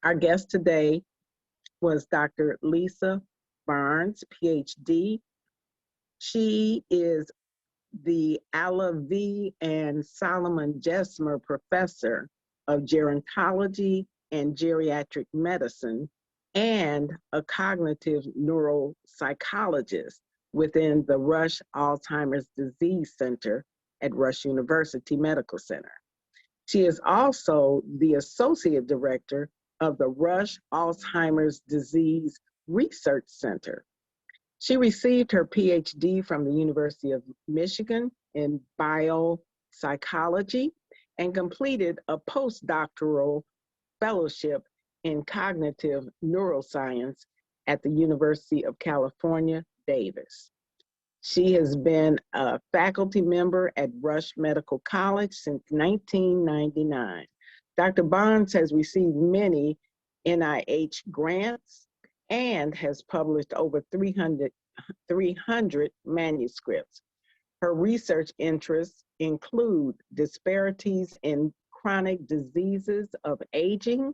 Our guest today was Dr. Lisa Barnes, PhD. She is the Ala V. and Solomon Jesmer Professor of Gerontology and Geriatric Medicine and a cognitive neuropsychologist within the Rush Alzheimer's Disease Center at Rush University Medical Center. She is also the Associate Director of the Rush Alzheimer's Disease Research Center. She received her PhD from the University of Michigan in biopsychology and completed a postdoctoral fellowship in cognitive neuroscience at the University of California, Davis. She has been a faculty member at Rush Medical College since 1999. Dr. Barnes has received many NIH grants and has published over 300 manuscripts. Her research interests include disparities in chronic diseases of aging,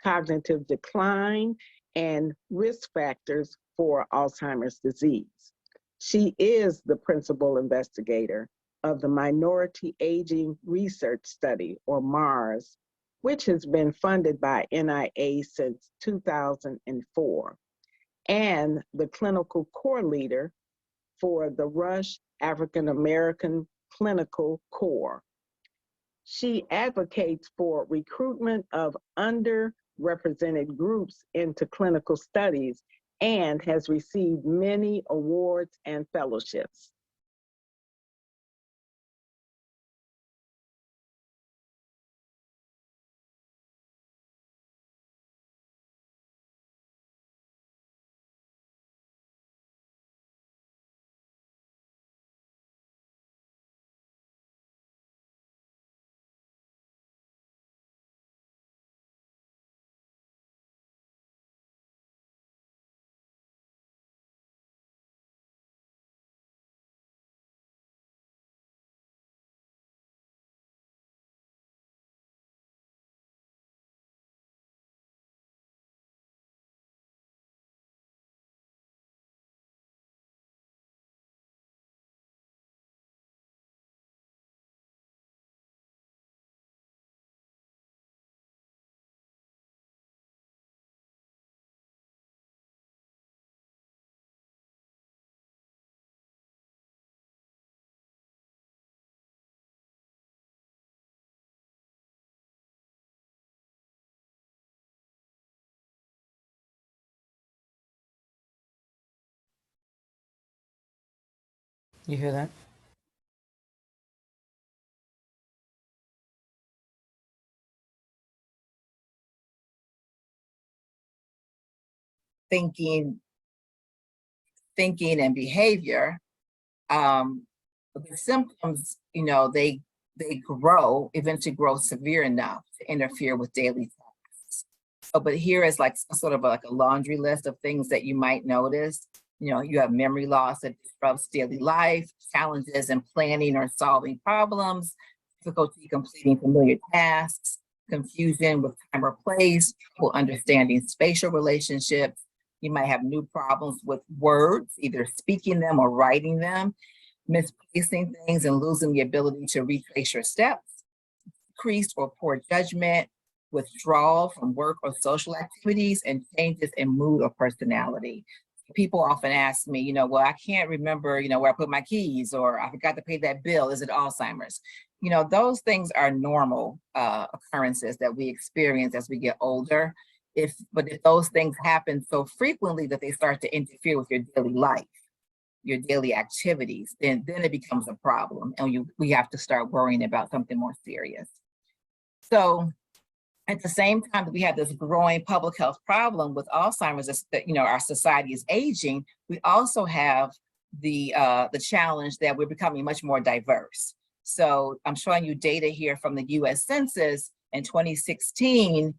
cognitive decline, and risk factors for Alzheimer's disease. She is the principal investigator of the Minority Aging Research Study, or MARS, which has been funded by NIA since 2004, and the clinical core leader for the Rush African American Clinical Core. She advocates for recruitment of underrepresented groups into clinical studies and has received many awards and fellowships. You hear that? Thinking and behavior, the symptoms, they eventually grow severe enough to interfere with daily tasks. So, but here is like sort of like a laundry list of things that you might notice. You have memory loss that disrupts daily life, challenges in planning or solving problems, difficulty completing familiar tasks, confusion with time or place, trouble understanding spatial relationships. You might have new problems with words, either speaking them or writing them, misplacing things and losing the ability to retrace your steps, decreased or poor judgment, withdrawal from work or social activities, and changes in mood or personality. People often ask me, well, I can't remember, where I put my keys, or I forgot to pay that bill. Is it Alzheimer's? Those things are normal occurrences that we experience as we get older. But if those things happen so frequently that they start to interfere with your daily life, your daily activities, then it becomes a problem, and we have to start worrying about something more serious. So at the same time that we have this growing public health problem with Alzheimer's, that our society is aging, we also have the challenge that we're becoming much more diverse. So I'm showing you data here from the US Census. In 2016,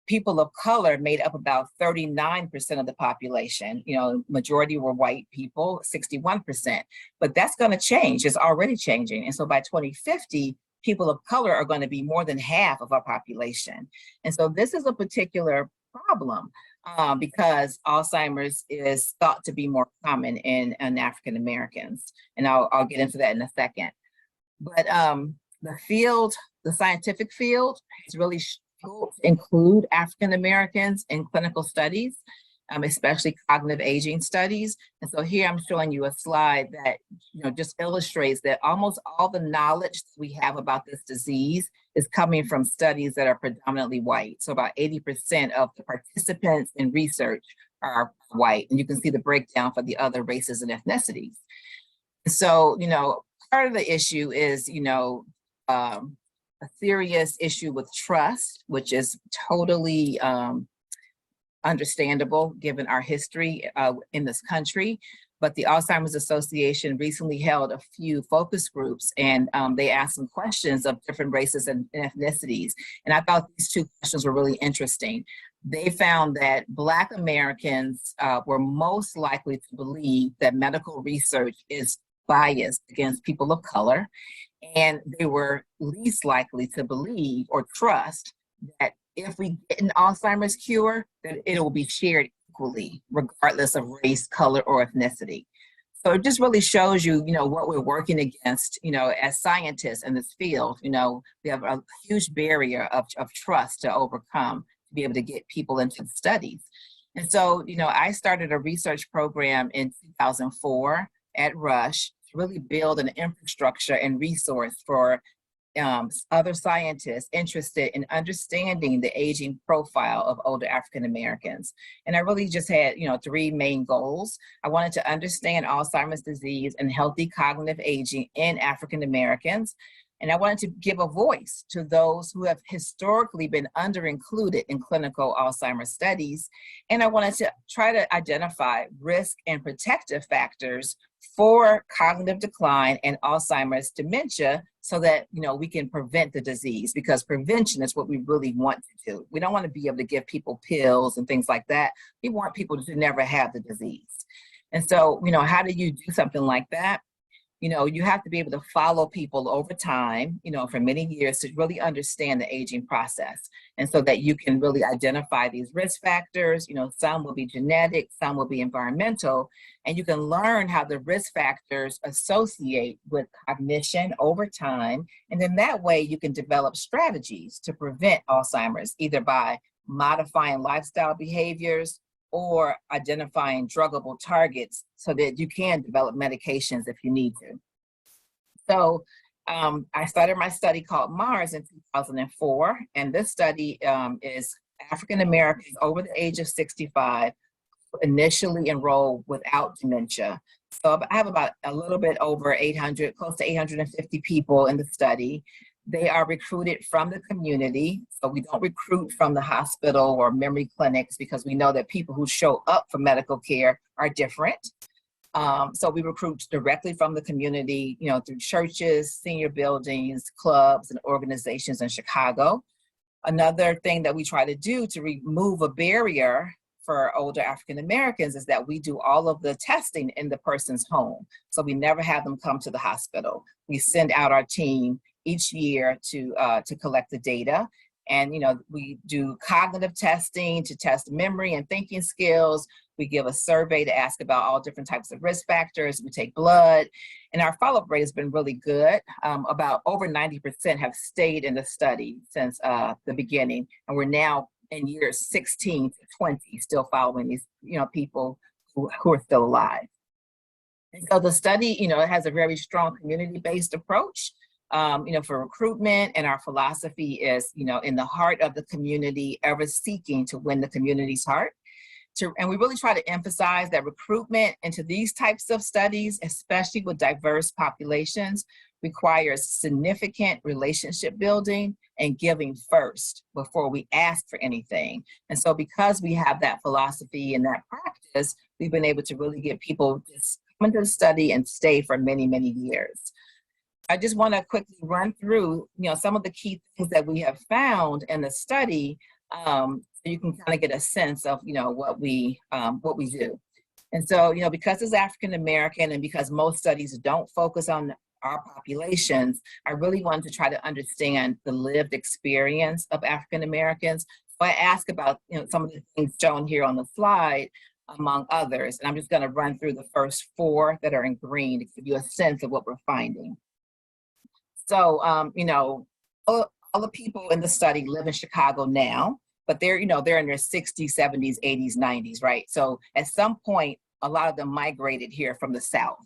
people of color made up about 39% of the population. Majority were white people, 61%. But that's going to change. It's already changing. And so by 2050, people of color are going to be more than half of our population. And so this is a particular problem because Alzheimer's is thought to be more common in African Americans. And I'll get into that in a second. But the scientific field has really struggled to include African Americans in clinical studies, especially cognitive aging studies. And so here I'm showing you a slide that just illustrates that almost all the knowledge that we have about this disease is coming from studies that are predominantly white. So about 80% of the participants in research are white. And you can see the breakdown for the other races and ethnicities. So, part of the issue is, a serious issue with trust, which is totally understandable given our history in this country. But the Alzheimer's Association recently held a few focus groups, and they asked some questions of different races and ethnicities. And I thought these two questions were really interesting. They found that Black Americans were most likely to believe that medical research is biased against people of color, and they were least likely to believe or trust that if we get an Alzheimer's cure, that it will be shared equally, regardless of race, color, or ethnicity. So it just really shows you, what we're working against, as scientists in this field. We have a huge barrier of trust to overcome to be able to get people into the studies. And so, I started a research program in 2004 at Rush to really build an infrastructure and resource for other scientists interested in understanding the aging profile of older African Americans. And I really just had, three main goals. I wanted to understand Alzheimer's disease and healthy cognitive aging in African Americans. And I wanted to give a voice to those who have historically been under-included in clinical Alzheimer's studies. And I wanted to try to identify risk and protective factors for cognitive decline and Alzheimer's dementia so that, we can prevent the disease, because prevention is what we really want to do. We don't want to be able to give people pills and things like that. We want people to never have the disease. And so, how do you do something like that? You have to be able to follow people over time, for many years to really understand the aging process. And so that you can really identify these risk factors, some will be genetic, some will be environmental, and you can learn how the risk factors associate with cognition over time. And then that way you can develop strategies to prevent Alzheimer's, either by modifying lifestyle behaviors or identifying druggable targets so that you can develop medications if you need to. So I started my study called MARS in 2004, and this study is African Americans over the age of 65 initially enrolled without dementia. So I have about a little bit over 800, close to 850 people in the study. They are recruited from the community. So we don't recruit from the hospital or memory clinics, because we know that people who show up for medical care are different. So we recruit directly from the community, through churches, senior buildings, clubs, and organizations in Chicago. Another thing that we try to do to remove a barrier for older African Americans is that we do all of the testing in the person's home. So we never have them come to the hospital. We send out our team each year to collect the data. And, we do cognitive testing to test memory and thinking skills. We give a survey to ask about all different types of risk factors. We take blood, and our follow-up rate has been really good. About over 90% have stayed in the study since the beginning. And we're now in years 16 to 20, still following these, people who are still alive. And so the study, it has a very strong community-based approach. For recruitment, and our philosophy is, in the heart of the community, ever seeking to win the community's heart. And we really try to emphasize that recruitment into these types of studies, especially with diverse populations, requires significant relationship building and giving first before we ask for anything. And so because we have that philosophy and that practice, we've been able to really get people to come into the study and stay for many, many years. I just want to quickly run through, some of the key things that we have found in the study, so you can kind of get a sense of, what we do. And so, because it's African American, and because most studies don't focus on our populations, I really wanted to try to understand the lived experience of African Americans. So I asked about, some of the things shown here on the slide, among others. And I'm just going to run through the first 4 that are in green to give you a sense of what we're finding. So, all the people in the study live in Chicago now, but they're in their 60s, 70s, 80s, 90s, right? So at some point, a lot of them migrated here from the South.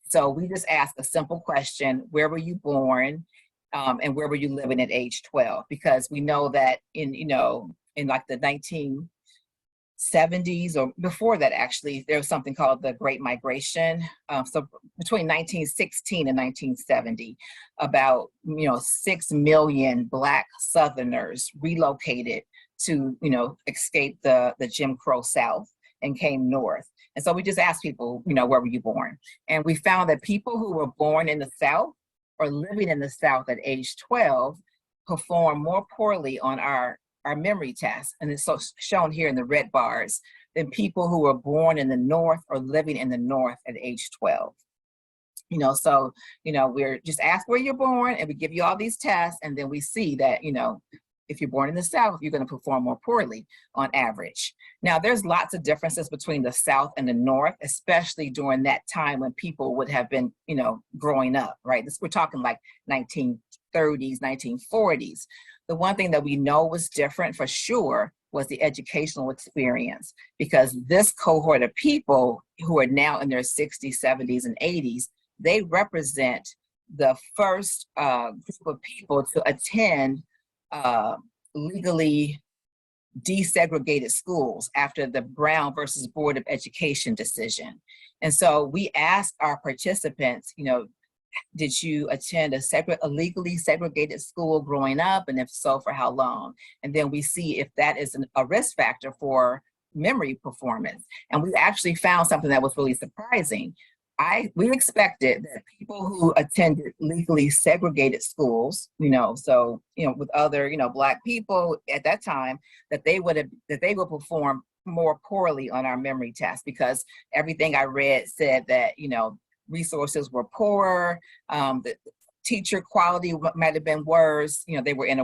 So we just asked a simple question: where were you born, and where were you living at age 12? Because we know that in like the 1970s, or before that, actually, there was something called the Great Migration. So between 1916 and 1970, about 6 million Black Southerners relocated to escape the Jim Crow South and came north. And so we just asked people, where were you born? And we found that people who were born in the South or living in the South at age 12 perform more poorly on our memory tests, and it's so shown here in the red bars, than people who were born in the North or living in the North at age 12. So we're just asked where you're born, and we give you all these tests, and then we see that if you're born in the South, you're going to perform more poorly on average. Now, there's lots of differences between the South and the North, especially during that time when people would have been, growing up, right? We're talking like 1930s, 1940s. The one thing that we know was different for sure was the educational experience, because this cohort of people who are now in their 60s, 70s, and 80s, they represent the first group of people to attend legally desegregated schools after the Brown versus Board of Education decision. And so we asked our participants, did you attend a legally segregated school growing up? And if so, for how long? And then we see if that is a risk factor for memory performance. And we actually found something that was really surprising. We expected that people who attended legally segregated schools, with other, Black people at that time, that they would perform more poorly on our memory test, because everything I read said that, resources were poorer, the teacher quality might have been worse. They were in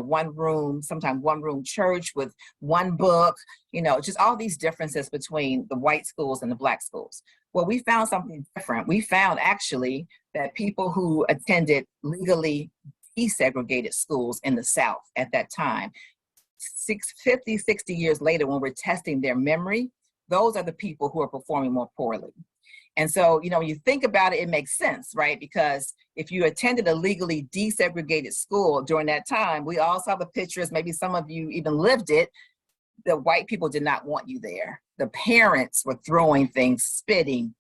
sometimes one room church with one book, just all these differences between the white schools and the Black schools. Well, we found something different. We found actually that people who attended legally desegregated schools in the South at that time, 50, 60 years later, when we're testing their memory, those are the people who are performing more poorly. And so, when you think about it, it makes sense, right? Because if you attended a legally desegregated school during that time, we all saw the pictures, maybe some of you even lived it, the white people did not want you there. The parents were throwing things, spitting,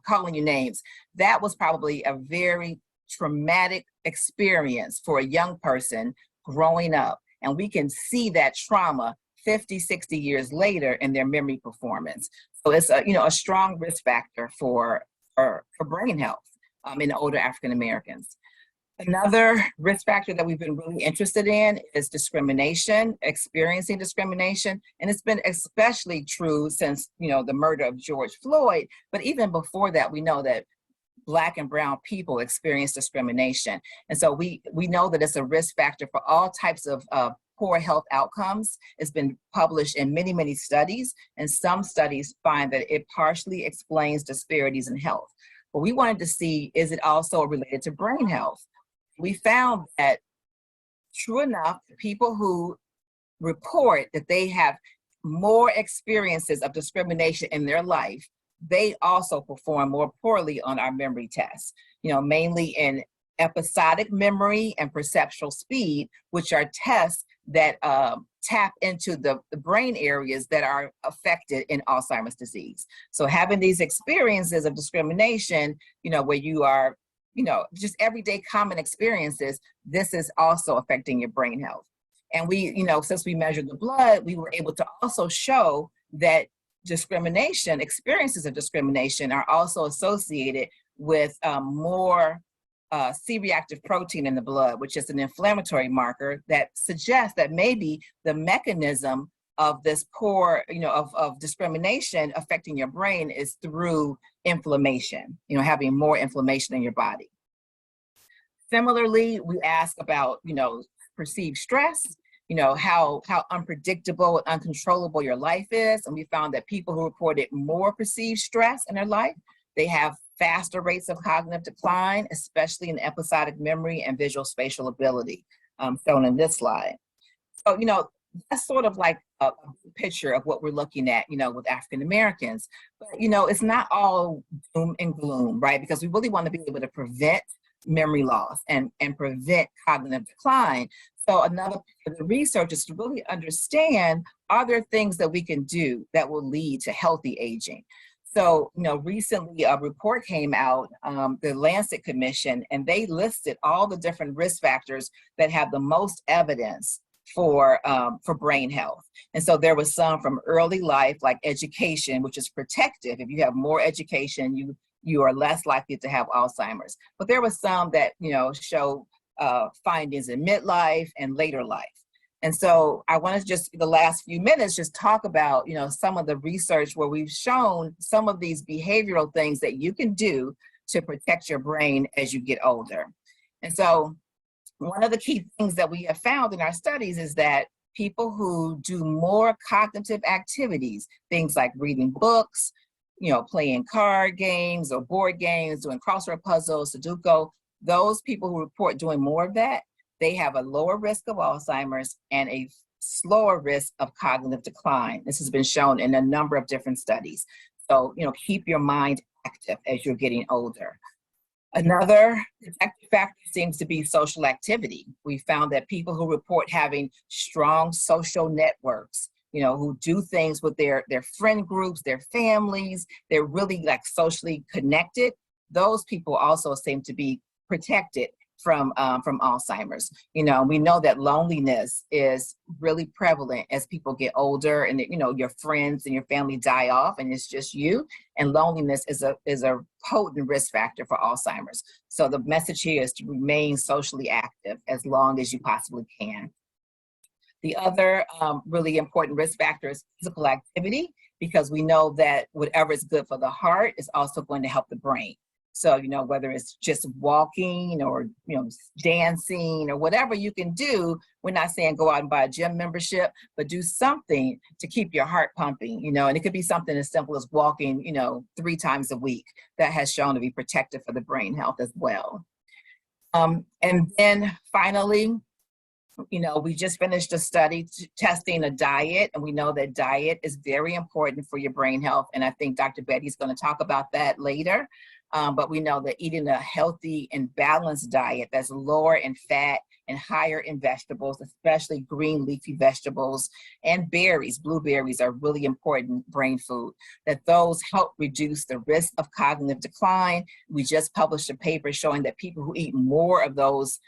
calling you names. That was probably a very traumatic experience for a young person growing up. And we can see that trauma 50, 60 years later in their memory performance. So it's a strong risk factor for brain health in older African Americans. Another risk factor that we've been really interested in is discrimination, experiencing discrimination. And it's been especially true since, the murder of George Floyd. But even before that, we know that Black and brown people experience discrimination. And so we know that it's a risk factor for all types of poor health outcomes. It's been published in many, many studies, and some studies find that it partially explains disparities in health. But we wanted to see, is it also related to brain health? We found that, true enough, people who report that they have more experiences of discrimination in their life, they also perform more poorly on our memory tests, mainly in episodic memory and perceptual speed, which are tests that tap into the brain areas that are affected in Alzheimer's disease. So having these experiences of discrimination, where you are, just everyday common experiences, this is also affecting your brain health. And we, since we measured the blood, we were able to also show that experiences of discrimination are also associated with more C-reactive protein in the blood, which is an inflammatory marker that suggests that maybe the mechanism of this of discrimination affecting your brain is through inflammation, having more inflammation in your body. Similarly, we ask about, perceived stress, how unpredictable and uncontrollable your life is. And we found that people who reported more perceived stress in their life, they have faster rates of cognitive decline, especially in episodic memory and visual spatial ability, shown in this slide. So, that's sort of like a picture of what we're looking at, with African Americans. But, it's not all doom and gloom, right? Because we really want to be able to prevent memory loss and prevent cognitive decline. So another part of the research is to really understand, are there things that we can do that will lead to healthy aging? So, recently a report came out, the Lancet Commission, and they listed all the different risk factors that have the most evidence for brain health. And so there was some from early life, like education, which is protective. If you have more education, you are less likely to have Alzheimer's. But there was some that, show findings in midlife and later life. And so I want to just, the last few minutes, just talk about, some of the research where we've shown some of these behavioral things that you can do to protect your brain as you get older. And so one of the key things that we have found in our studies is that people who do more cognitive activities, things like reading books, playing card games or board games, doing crossword puzzles, Sudoku, those people who report doing more of that, they have a lower risk of Alzheimer's and a slower risk of cognitive decline. This has been shown in a number of different studies. So, keep your mind active as you're getting older. Another protective factor seems to be social activity. We found that people who report having strong social networks, who do things with their friend groups, their families, they're really like socially connected, those people also seem to be protected from Alzheimer's. We know that loneliness is really prevalent as people get older, and your friends and your family die off, and it's just you. And loneliness is a potent risk factor for Alzheimer's. So the message here is to remain socially active as long as you possibly can. The other really important risk factor is physical activity, because we know that whatever is good for the heart is also going to help the brain. So, whether it's just walking or, dancing or whatever you can do, we're not saying go out and buy a gym membership, but do something to keep your heart pumping, and it could be something as simple as walking, 3 times a week. That has shown to be protective for the brain health as well. And then finally, we just finished a study testing a diet, and we know that diet is very important for your brain health. And I think Dr. Betty's going to talk about that later. But we know that eating a healthy and balanced diet that's lower in fat and higher in vegetables, especially green leafy vegetables and berries, blueberries are really important brain food, that those help reduce the risk of cognitive decline. We just published a paper showing that people who eat more of those,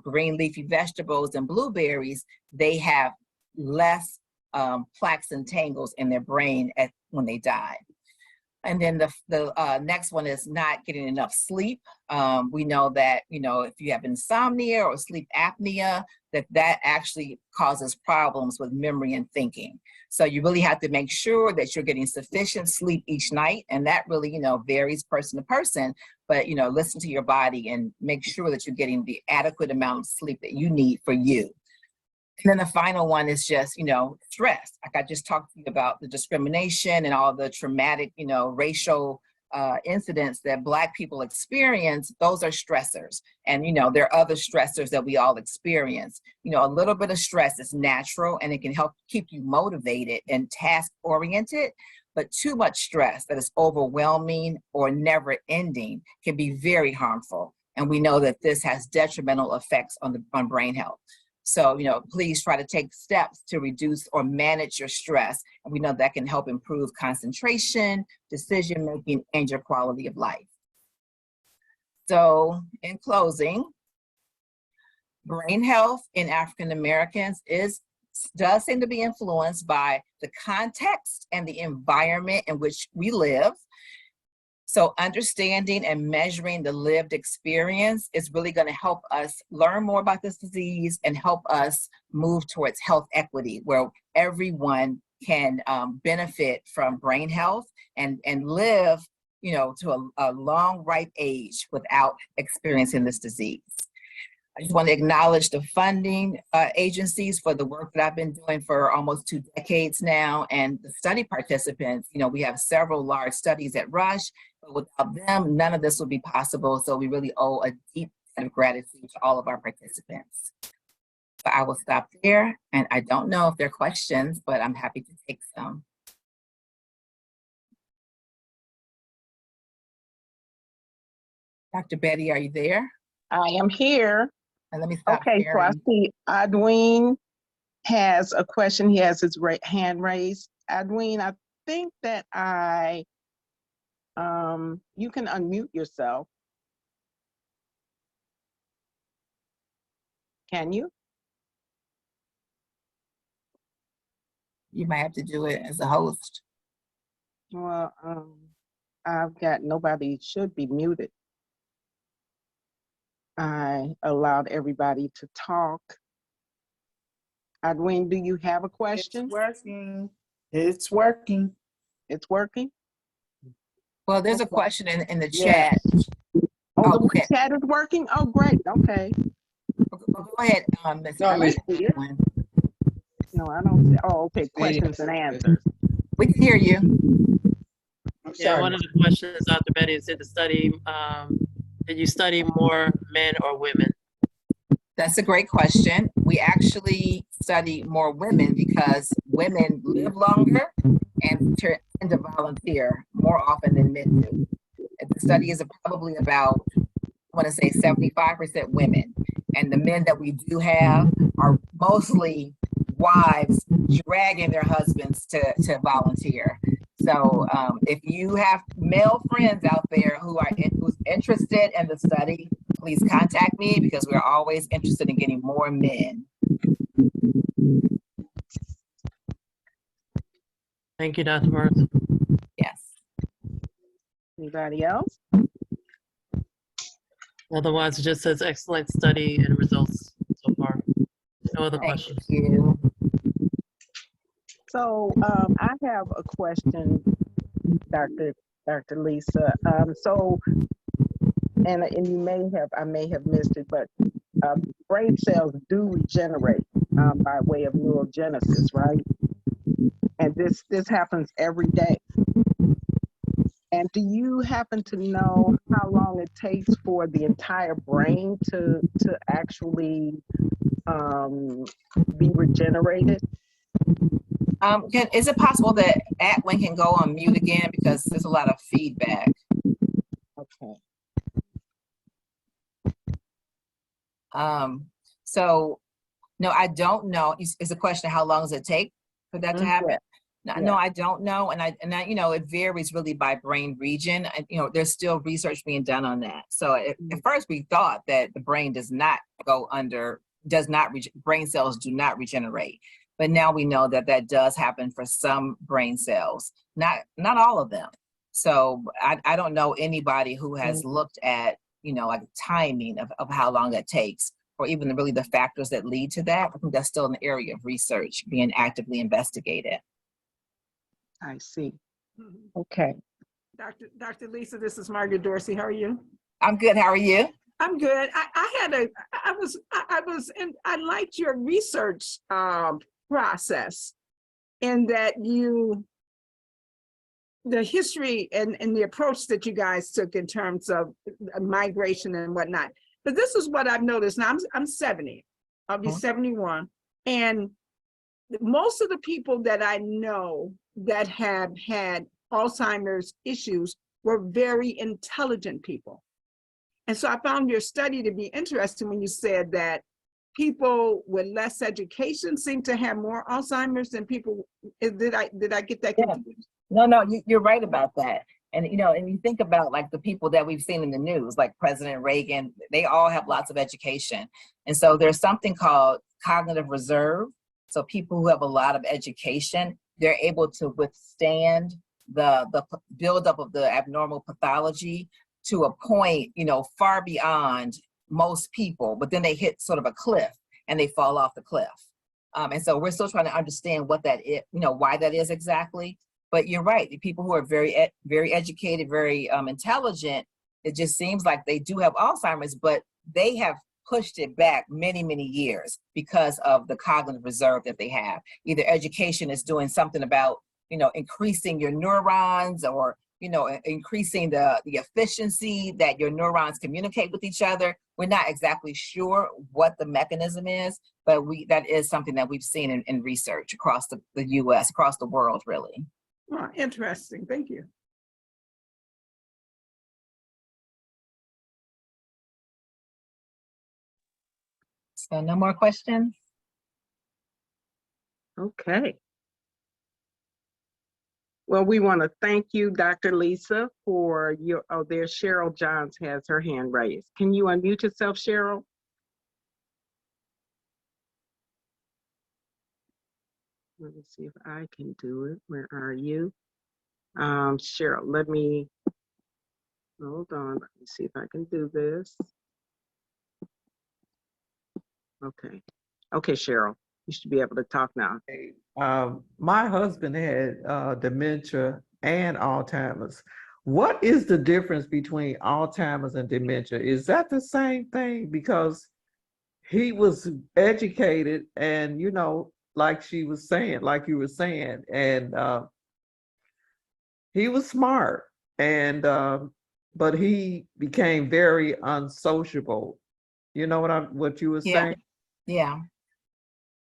green leafy vegetables and blueberries, they have less plaques and tangles in their brain when they die. And then the next one is not getting enough sleep. We know that, if you have insomnia or sleep apnea, that actually causes problems with memory and thinking. So you really have to make sure that you're getting sufficient sleep each night. And that really, varies person to person, but, listen to your body and make sure that you're getting the adequate amount of sleep that you need for you. And then the final one is just, stress. Like I just talked to you about the discrimination and all the traumatic, racial incidents that Black people experience. Those are stressors. And, there are other stressors that we all experience. A little bit of stress is natural, and it can help keep you motivated and task oriented. But too much stress that is overwhelming or never ending can be very harmful. And we know that this has detrimental effects on brain health. So, please try to take steps to reduce or manage your stress. And we know that can help improve concentration, decision-making, and your quality of life. So in closing, brain health in African Americans does seem to be influenced by the context and the environment in which we live. So understanding and measuring the lived experience is really going to help us learn more about this disease and help us move towards health equity, where everyone can benefit from brain health and live, to a long, ripe age without experiencing this disease. I just want to acknowledge the funding agencies for the work that I've been doing for almost 2 decades now, and the study participants. You know, we have several large studies at Rush, but without them, none of this would be possible. So we really owe a deep debt of gratitude to all of our participants. So I will stop there, and I don't know if there are questions, but I'm happy to take some. Dr. Betty, are you there? I am here. And let me stop Okay, so I sharing. see Adween has a question. He has his hand raised. Adween, I think that you can unmute yourself. Can you? You might have to do it as a host. Well, I've got nobody should be muted. I allowed everybody to talk. Adween, do you have a question? It's working. It's working. It's working? Well, there's a Okay. question in the Yeah. chat. Oh, the Okay. chat is working? Oh, great. Okay. Go ahead, Ms. No, I Miss- see it. No, I don't see. Oh, okay. Questions and answers. We can hear you. I'm Yeah, sorry. one of the questions, Dr. Betty, is did the study, did you study more men or women? That's a great question. We actually study more women because women live longer and tend to volunteer more often than men do. The study is probably about, I want to say 75% women. And the men that we do have are mostly wives dragging their husbands to volunteer. So if you have male friends out there who's interested in the study, please contact me because we're always interested in getting more men. Thank you, Dr. Burns. Yes. Anybody else? Otherwise, it just says excellent study and results so far. No other Thank questions. you. So I have a question, Dr. Lisa. And you I may have missed it, but brain cells do regenerate by way of neurogenesis, right? And this happens every day. And do you happen to know how long it takes for the entire brain to actually be regenerated? Is it possible that Atwin can go on mute again because there's a lot of feedback? Okay. So no, I don't know. Is a question how long does it take for that to happen? Yeah. No, I don't know, and I you know, it varies really by brain region. You know, there's still research being done on that. So at first we thought that the brain does not go under, brain cells do not regenerate, but now we know that that does happen for some brain cells, not all of them. So I don't know anybody who has looked at, you know, like timing of how long that takes, or even really the factors that lead to that. I think that's still an area of research being actively investigated. I see. Okay. Dr. Lisa, this is Margaret Dorsey. How are you? I'm good. How are you? I'm good. I liked your research process in that the history and the approach that you guys took in terms of migration and whatnot. But this is what I've noticed. Now I'm 70. I'll be 71. And most of the people that I know that have had Alzheimer's issues were very intelligent people. And so I found your study to be interesting when you said that people with less education seem to have more Alzheimer's than people. Did I get that confused? No, you're right about that. And you know, and you think about like the people that we've seen in the news, like President Reagan, they all have lots of education. And so there's something called cognitive reserve. So people who have a lot of education, they're able to withstand the buildup of the abnormal pathology to a point, you know, far beyond most people, but then they hit sort of a cliff and they fall off the cliff. And so we're still trying to understand what that is, you know, why that is exactly. But you're right, the people who are very educated, very intelligent, it just seems like they do have Alzheimer's, but they have pushed it back many, many years because of the cognitive reserve that they have. Either education is doing something about, increasing your neurons, or, increasing the efficiency that your neurons communicate with each other. We're not exactly sure what the mechanism is, but that is something that we've seen in research across the US, across the world, really. Oh, interesting. Thank you. So no more questions? Okay. Well, we want to thank you, Dr. Lisa, for your, oh, there's Cheryl Johns has her hand raised. Can you unmute yourself, Cheryl? Let me see if I can do it. Where are you? Cheryl, hold on. Let me see if I can do this. Okay. Okay, Cheryl, you should be able to talk now. My husband had dementia and Alzheimer's. What is the difference between Alzheimer's and dementia? Is that the same thing? Because he was educated and, like you were saying, and he was smart, and but he became very unsociable. You know what you were saying? Yeah.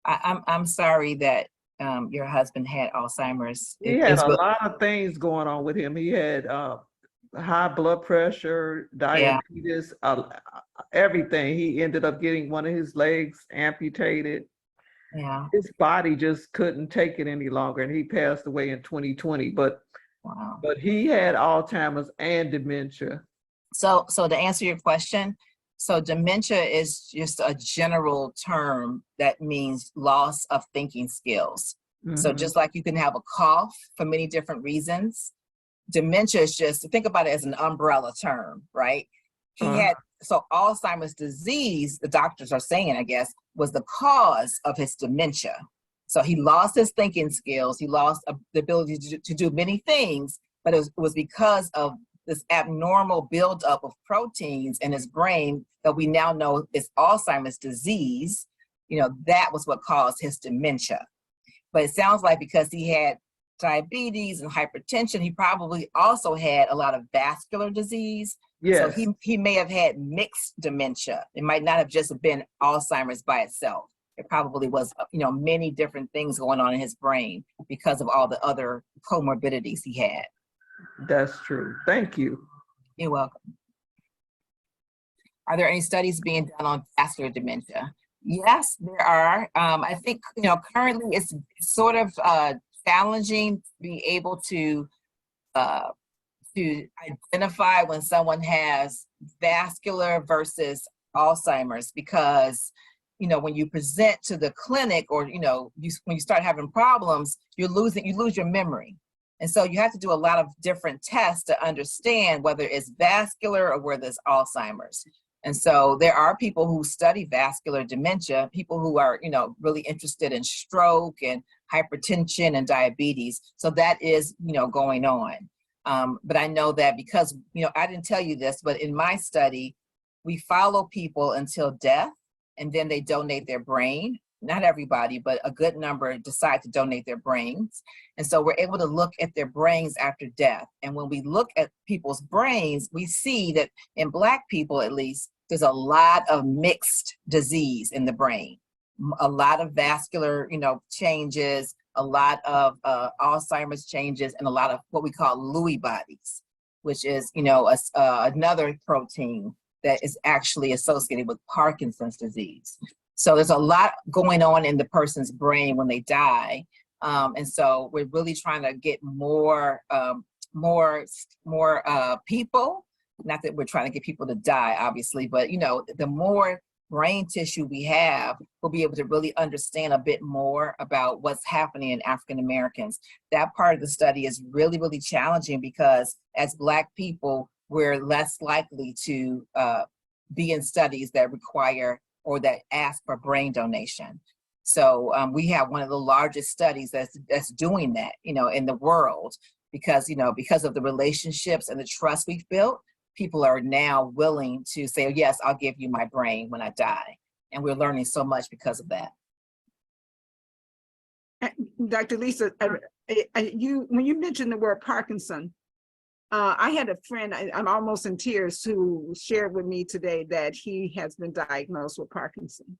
I'm sorry that your husband had Alzheimer's. He had a lot of things going on with him. He had high blood pressure, diabetes, everything. He ended up getting one of his legs amputated. Yeah. His body just couldn't take it any longer, and he passed away in 2020. But Wow. but he had Alzheimer's and dementia. So to answer your question, so dementia is just a general term that means loss of thinking skills. So just like you can have a cough for many different reasons, dementia is just, think about it as an umbrella term, right? So Alzheimer's disease, the doctors are saying, I guess, was the cause of his dementia. So he lost his thinking skills. He lost the ability to do many things, but it was because of this abnormal buildup of proteins in his brain that we now know is Alzheimer's disease. That was what caused his dementia. But it sounds like because he had diabetes and hypertension, he probably also had a lot of vascular disease. Yes. So he may have had mixed dementia. It might not have just been Alzheimer's by itself. It probably was, many different things going on in his brain because of all the other comorbidities he had. That's true. Thank you. You're welcome. Are there any studies being done on vascular dementia? Yes, there are. I think, currently it's sort of challenging to be able to identify when someone has vascular versus Alzheimer's, because, when you present to the clinic, or, when you start having problems, you lose your memory. And so you have to do a lot of different tests to understand whether it's vascular or whether it's Alzheimer's. And so there are people who study vascular dementia, people who are, really interested in stroke and hypertension and diabetes. So that is, going on. But I know that because, I didn't tell you this, but in my study, we follow people until death, and then they donate their brain. Not everybody, but a good number decide to donate their brains. And so we're able to look at their brains after death. And when we look at people's brains, we see that in Black people, at least, there's a lot of mixed disease in the brain. A lot of vascular, changes, a lot of Alzheimer's changes, and a lot of what we call Lewy bodies, which is, another protein that is actually associated with Parkinson's disease. So there's a lot going on in the person's brain when they die. And so we're really trying to get more people, not that we're trying to get people to die, obviously, but, the more brain tissue we have, we'll be able to really understand a bit more about what's happening in African Americans. That part of the study is really, really challenging because as Black people, we're less likely to be in studies that require or that ask for brain donation. So we have one of the largest studies that's doing that, in the world, because of the relationships and the trust we've built. people are now willing to say, yes, I'll give you my brain when I die. And we're learning so much because of that. Dr. Lisa, when you mentioned the word Parkinson, I had a friend, I'm almost in tears, who shared with me today that he has been diagnosed with Parkinson.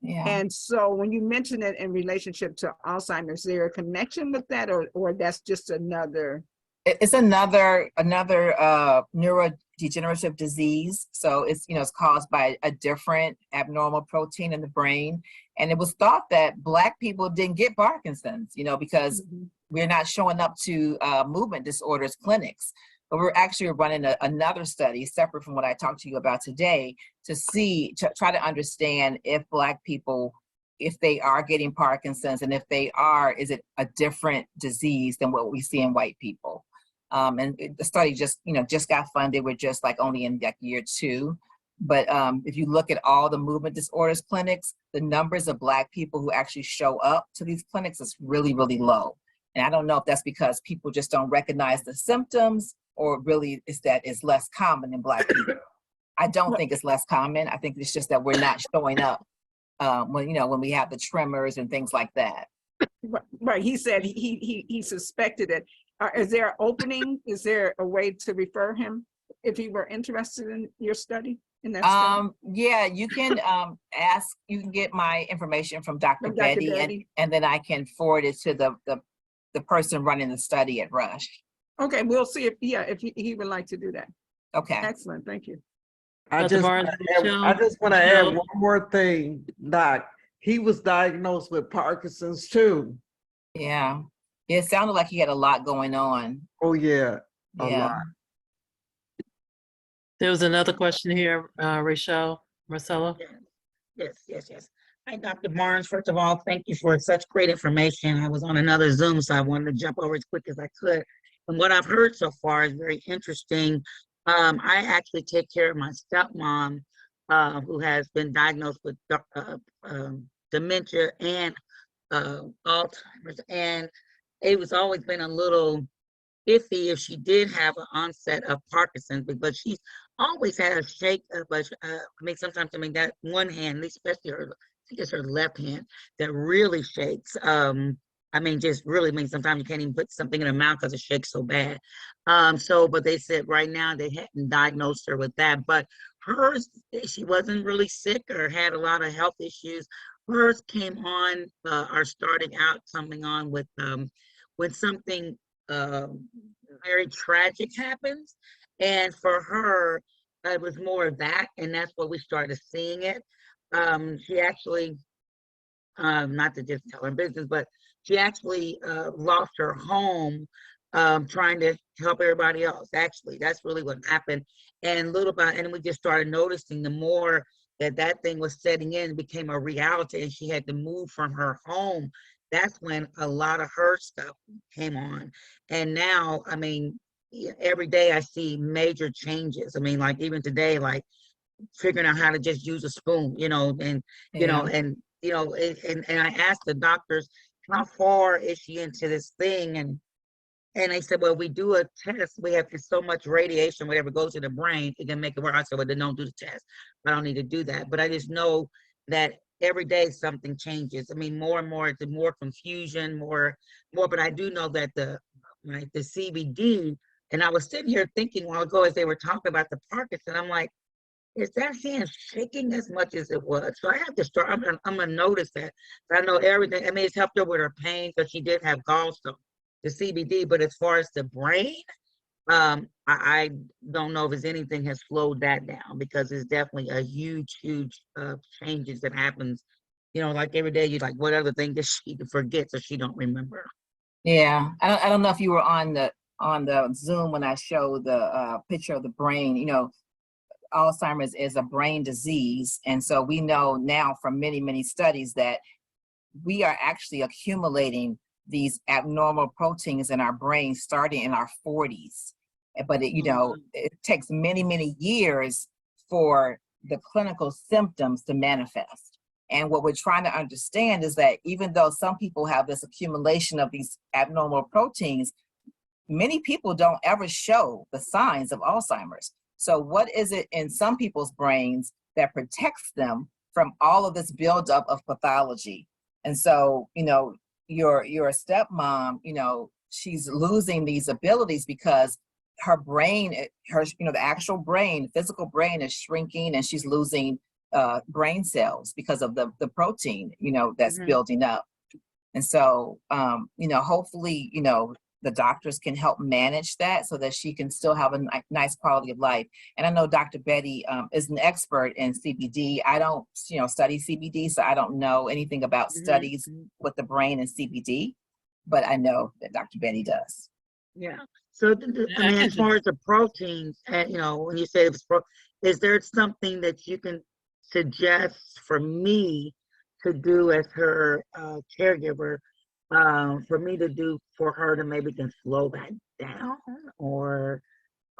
Yeah. And so when you mention it in relationship to Alzheimer's, is there a connection with that, or that's just another? It's another neurodegenerative disease. So it's, it's caused by a different abnormal protein in the brain. And it was thought that Black people didn't get Parkinson's, because we're not showing up to movement disorders clinics. But we're actually running another study separate from what I talked to you about today to try to understand if Black people, if they are getting Parkinson's, and if they are, is it a different disease than what we see in white people? The study just got funded. We're just like only in like year 2. But if you look at all the movement disorders clinics, the numbers of Black people who actually show up to these clinics is really, really low. And I don't know if that's because people just don't recognize the symptoms, or really is that it's less common in Black people. I don't think it's less common. I think it's just that we're not showing up when we have the tremors and things like that. Right. He said he suspected it. Is there an opening? Is there a way to refer him if he were interested in your study? In that study? Yeah, you can ask. You can get my information from Dr. Betty, and then I can forward it to the person running the study at Rush. Okay, we'll see if he would like to do that. Okay. Excellent. Thank you. I Dr. just Barnes, want to add one more thing, Doc. He was diagnosed with Parkinson's too. Yeah. It sounded like he had a lot going on. Oh yeah, a Yeah. lot. There was another question here, Rachel, Marcella. Yes. Hi, Dr. Barnes. First of all, thank you for such great information. I was on another Zoom, so I wanted to jump over as quick as I could. And what I've heard so far is very interesting. I actually take care of my stepmom, who has been diagnosed with dementia and Alzheimer's. And it was always been a little iffy if she did have an onset of Parkinson's, but she's always had a shake. Sometimes that one hand, especially I think it's her left hand, that really shakes. Just really means sometimes you can't even put something in her mouth because it shakes so bad. But they said right now they hadn't diagnosed her with that. But hers, she wasn't really sick or had a lot of health issues. Hers came on, or starting out coming on with when something very tragic happens. And for her, it was more of that. And that's where we started seeing it. She actually, not to just tell her business, but she actually lost her home trying to help everybody else. Actually, that's really what happened. And and we just started noticing the more that thing was setting in, it became a reality, and she had to move from her home. That's when a lot of her stuff came on. And now, every day I see major changes. Like even today, like figuring out how to just use a spoon, and I asked the doctors, how far is she into this thing? And they said, well, we do a test. We have so much radiation, whatever goes to the brain, it can make it work. I said, well, then don't do the test. I don't need to do that. But I just know that every day something changes. More and more, the more confusion, more. But I do know that the CBD, and I was sitting here thinking a while ago as they were talking about the Parkinson, I'm like, is that hand shaking as much as it was? So I have to start, I'm gonna notice that. I know everything. It's helped her with her pain because she did have gallstones, the CBD, but as far as the brain, I don't know if there's anything has slowed that down, because it's definitely a huge changes that happens. Like every day, you're like, what other thing does she forget so she don't remember? Yeah, I don't know if you were on the Zoom when I showed the picture of the brain. Alzheimer's is a brain disease, and so we know now from many, many studies that we are actually accumulating these abnormal proteins in our brain starting in our 40s. But it takes many, many years for the clinical symptoms to manifest. And what we're trying to understand is that even though some people have this accumulation of these abnormal proteins, many people don't ever show the signs of Alzheimer's. So what is it in some people's brains that protects them from all of this buildup of pathology? And so, your stepmom, she's losing these abilities because her brain, the actual brain, physical brain is shrinking, and she's losing brain cells because of the protein, that's building up. And so, hopefully, the doctors can help manage that so that she can still have a nice quality of life. And I know Dr. Betty is an expert in CBD. I don't, study CBD, so I don't know anything about studies with the brain and CBD, but I know that Dr. Betty does. Yeah. So, I mean, as far as the proteins, and when you say it was is there something that you can suggest for me to do as her caregiver, for me to do for her to maybe can slow that down? Or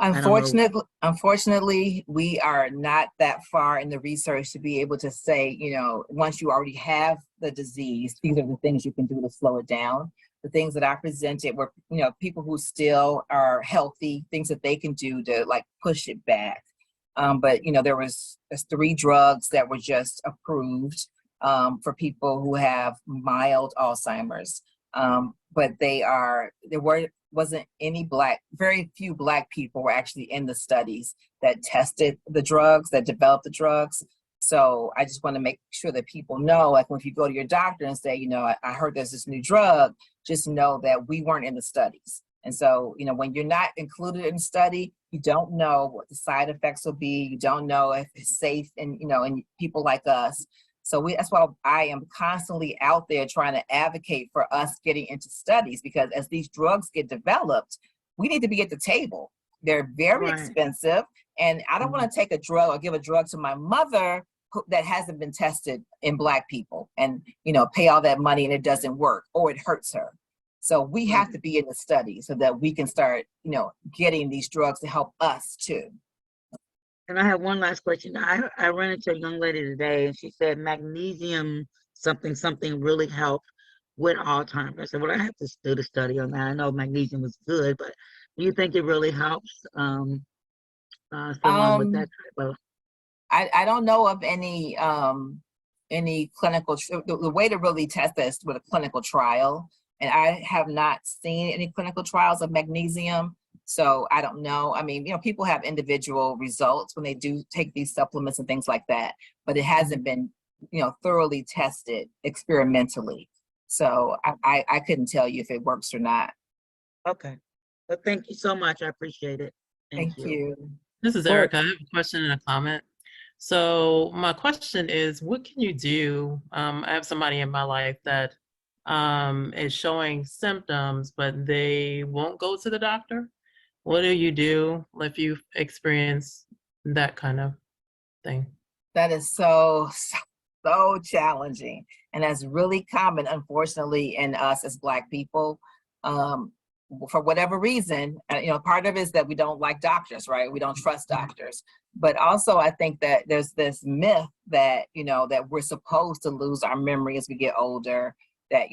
Unfortunately, we are not that far in the research to be able to say, once you already have the disease, these are the things you can do to slow it down. The things that I presented were, people who still are healthy, things that they can do to like push it back. But there's 3 drugs that were just approved for people who have mild Alzheimer's. But wasn't any very few Black people were actually in the studies that tested the drugs, that developed the drugs. So I just want to make sure that people know, like if you go to your doctor and say, I heard there's this new drug, just know that we weren't in the studies. And so, when you're not included in the study, you don't know what the side effects will be. You don't know if it's safe and, in people like us. So that's why I am constantly out there trying to advocate for us getting into studies, because as these drugs get developed, we need to be at the table. They're very expensive. And I don't want to take a drug or give a drug to my mother that hasn't been tested in Black people and, pay all that money and it doesn't work or it hurts her. So we have to be in the study so that we can start, getting these drugs to help us too. And I have one last question. I ran into a young lady today, and she said magnesium something really helped with Alzheimer's. I said, well, I have to do the study on that. I know magnesium was good, but do you think it really helps someone with that type of? I don't know of any clinical, the way to really test this with a clinical trial, and I have not seen any clinical trials of magnesium. So I don't know. I mean, people have individual results when they do take these supplements and things like that, but it hasn't been, thoroughly tested experimentally. So I couldn't tell you if it works or not. Okay. Well, thank you so much. I appreciate it. Thank you. This is Erica. I have a question and a comment. So my question is, what can you do? I have somebody in my life that is showing symptoms, but they won't go to the doctor. What do you do if you experience that kind of thing? That is so challenging. And that's really common, unfortunately, in us as Black people. For whatever reason, part of it is that we don't like doctors, right? We don't trust doctors. But also, I think that there's this myth that, that we're supposed to lose our memory as we get older, that,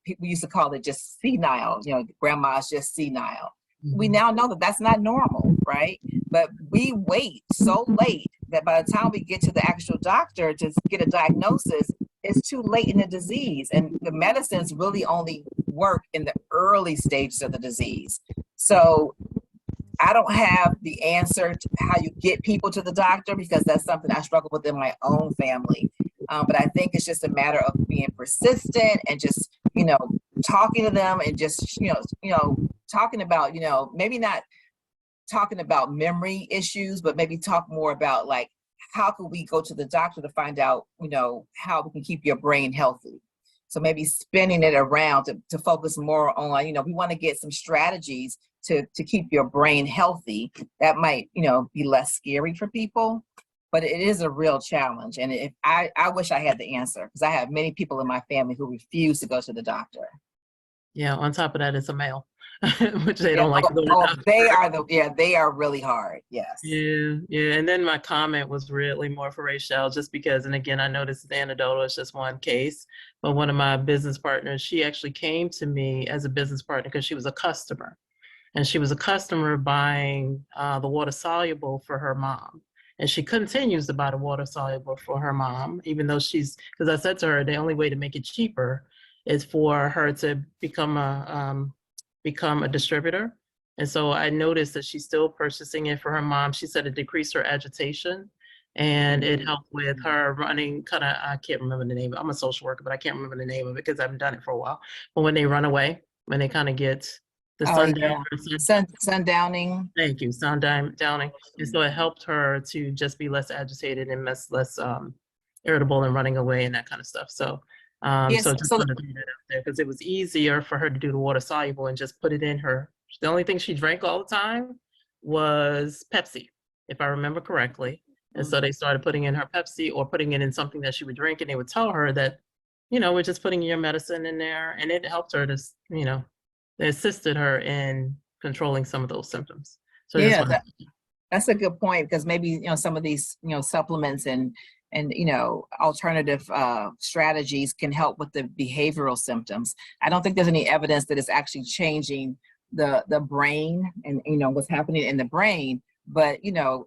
people used to call it just senile, grandma's just senile. We now know that that's not normal, right? But we wait so late that by the time we get to the actual doctor to get a diagnosis, it's too late in the disease. And the medicines really only work in the early stages of the disease. So I don't have the answer to how you get people to the doctor, because that's something I struggle with in my own family. But I think it's just a matter of being persistent and just, talking to them and just, talking about, maybe not talking about memory issues, but maybe talk more about like, how can we go to the doctor to find out, how we can keep your brain healthy? So maybe spinning it around to focus more on, we want to get some strategies to keep your brain healthy. That might, be less scary for people, but it is a real challenge. And if I wish I had the answer, because I have many people in my family who refuse to go to the doctor. Yeah, on top of that, it's a male, which they don't like to go to the doctor. They are really hard. Yes. Yeah. And then my comment was really more for Rachel, just because, and again, I know this is anecdotal, it's just one case, but one of my business partners, she actually came to me as a business partner because she was a customer. and she was a customer buying the water soluble for her mom. And she continues to buy the water soluble for her mom, even though because I said to her, the only way to make it cheaper is for her to become a distributor. And so I noticed that she's still purchasing it for her mom. She said it decreased her agitation and it helped with her running I can't remember the name. I'm a social worker, but I can't remember the name of it because I haven't done it for a while. But when they run away, when they kind of get the Oh, sundown, yeah. Sundowning. thank you, downing. And so it helped her to just be less agitated and less irritable and running away and that kind of stuff. So Yes, so just so wanted to throw that out there because it was easier for her to do the water soluble and just put it in her. The only thing she drank all the time was Pepsi, if I remember correctly. And so they started putting in her Pepsi or putting it in something that she would drink, and they would tell her that, we're just putting your medicine in there, and it helped her to, it assisted her in controlling some of those symptoms. So I just yeah, wanted that's a good point, because maybe some of these supplements and alternative strategies can help with the behavioral symptoms. I don't think there's any evidence that it's actually changing the brain and what's happening in the brain. But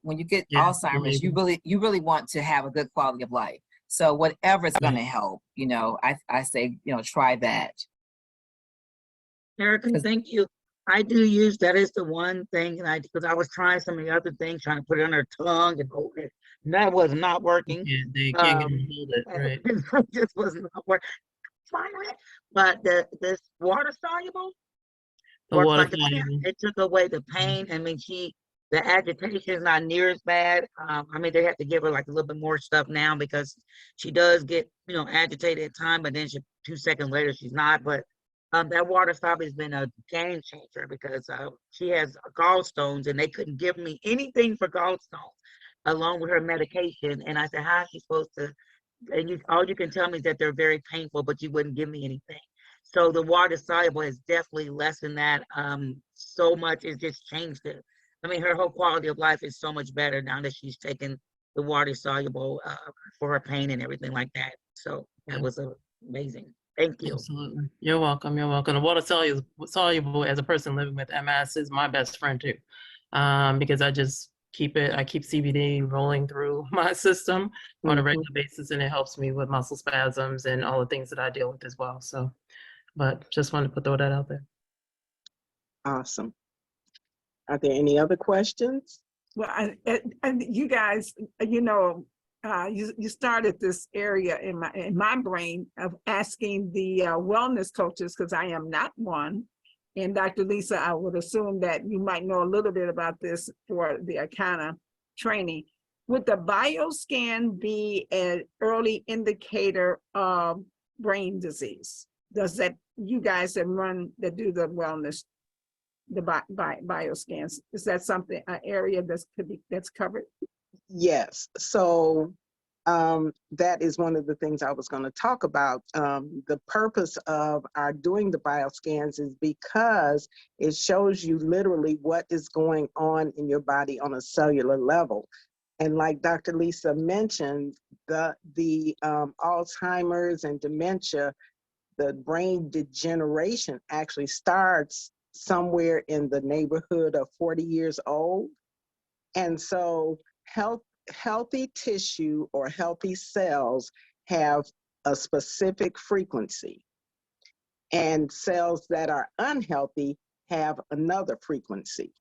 when you get Alzheimer's, you really want to have a good quality of life. So whatever's going to help, I say try that. Erica, thank you. I do use, that is the one thing, and because I was trying some of the other things, trying to put it on her tongue and hold it, and that was not working. they can't get them to hold it, right? It just was not working. Finally, but this water soluble The worked water like a champ. soluble. It took away the pain. I mean, the agitation is not near as bad. I mean, they have to give her like a little bit more stuff now because she does get, agitated at time, but then 2 seconds later, she's not. But that water soluble has been a game changer because she has gallstones and they couldn't give me anything for gallstones along with her medication. And I said, how is she supposed to? And all you can tell me is that they're very painful, but you wouldn't give me anything. So the water soluble has definitely lessened that so much. It's just changed it. I mean, her whole quality of life is so much better now that she's taken the water soluble for her pain and everything like that. So that was amazing. Thank you. Absolutely. You're welcome. You're welcome. The water soluble as a person living with MS is my best friend too. Because I keep CBD rolling through my system on a regular basis, and it helps me with muscle spasms and all the things that I deal with as well. So, but just wanted to throw that out there. Awesome. Are there any other questions? Well, and you guys, you started this area in my brain of asking the wellness coaches, because I am not one. And Dr. Lisa, I would assume that you might know a little bit about this for the Arcana training. Would the bioscan be an early indicator of brain disease? Does that, you guys that do the wellness, the bioscans, is that something, an area that's covered? Yes. So that is one of the things I was going to talk about. The purpose of our doing the bioscans is because it shows you literally what is going on in your body on a cellular level. And like Dr. Lisa mentioned, the Alzheimer's and dementia, the brain degeneration actually starts somewhere in the neighborhood of 40 years old. And so healthy tissue or healthy cells have a specific frequency, and cells that are unhealthy have another frequency,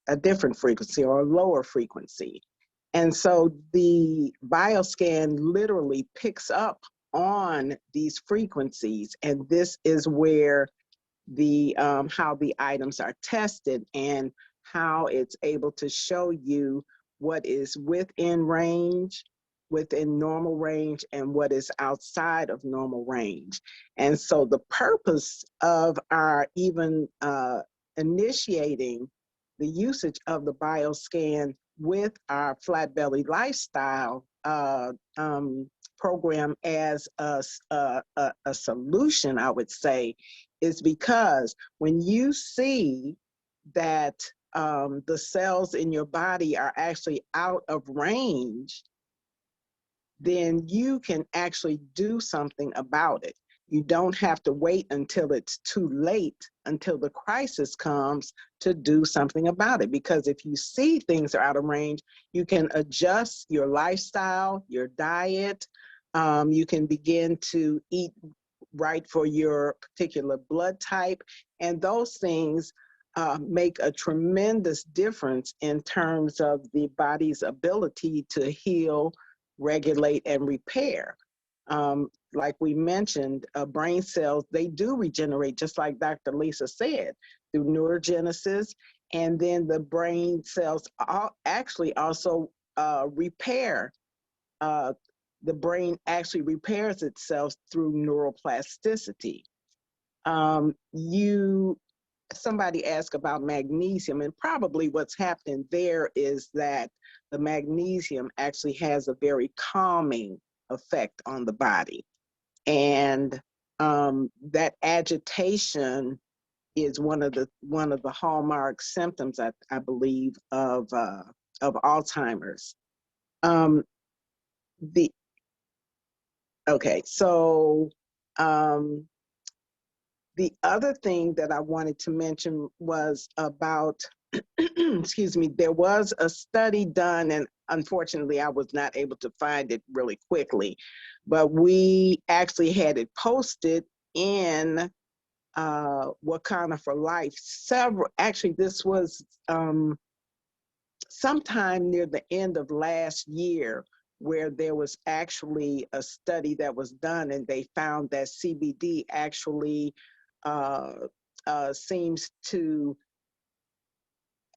a different frequency or a lower frequency. And so the bioscan literally picks up on these frequencies, and this is where how the items are tested and how it's able to show you what is within range, within normal range, and what is outside of normal range. And so the purpose of our even initiating the usage of the bioscan with our flat belly lifestyle program as a solution, I would say, is because when you see that the cells in your body are actually out of range, then you can actually do something about it. You don't have to wait until it's too late, until the crisis comes to do something about it. Because if you see things are out of range, you can adjust your lifestyle, your diet. You can begin to eat right for your particular blood type. And those things make a tremendous difference in terms of the body's ability to heal, regulate, and repair. Like we mentioned, brain cells, they do regenerate, just like Dr. Lisa said, through neurogenesis. And then the brain cells actually also repair. The brain actually repairs itself through neuroplasticity. Somebody asked about magnesium, and probably what's happening there is that the magnesium actually has a very calming effect on the body. And that agitation is one of the hallmark symptoms, I believe, of Alzheimer's. The okay, so the other thing that I wanted to mention was about, excuse me, there was a study done, and unfortunately I was not able to find it really quickly, but we actually had it posted in Wakanda for Life. Actually, this was sometime near the end of last year, where there was actually a study that was done, and they found that CBD actually seems to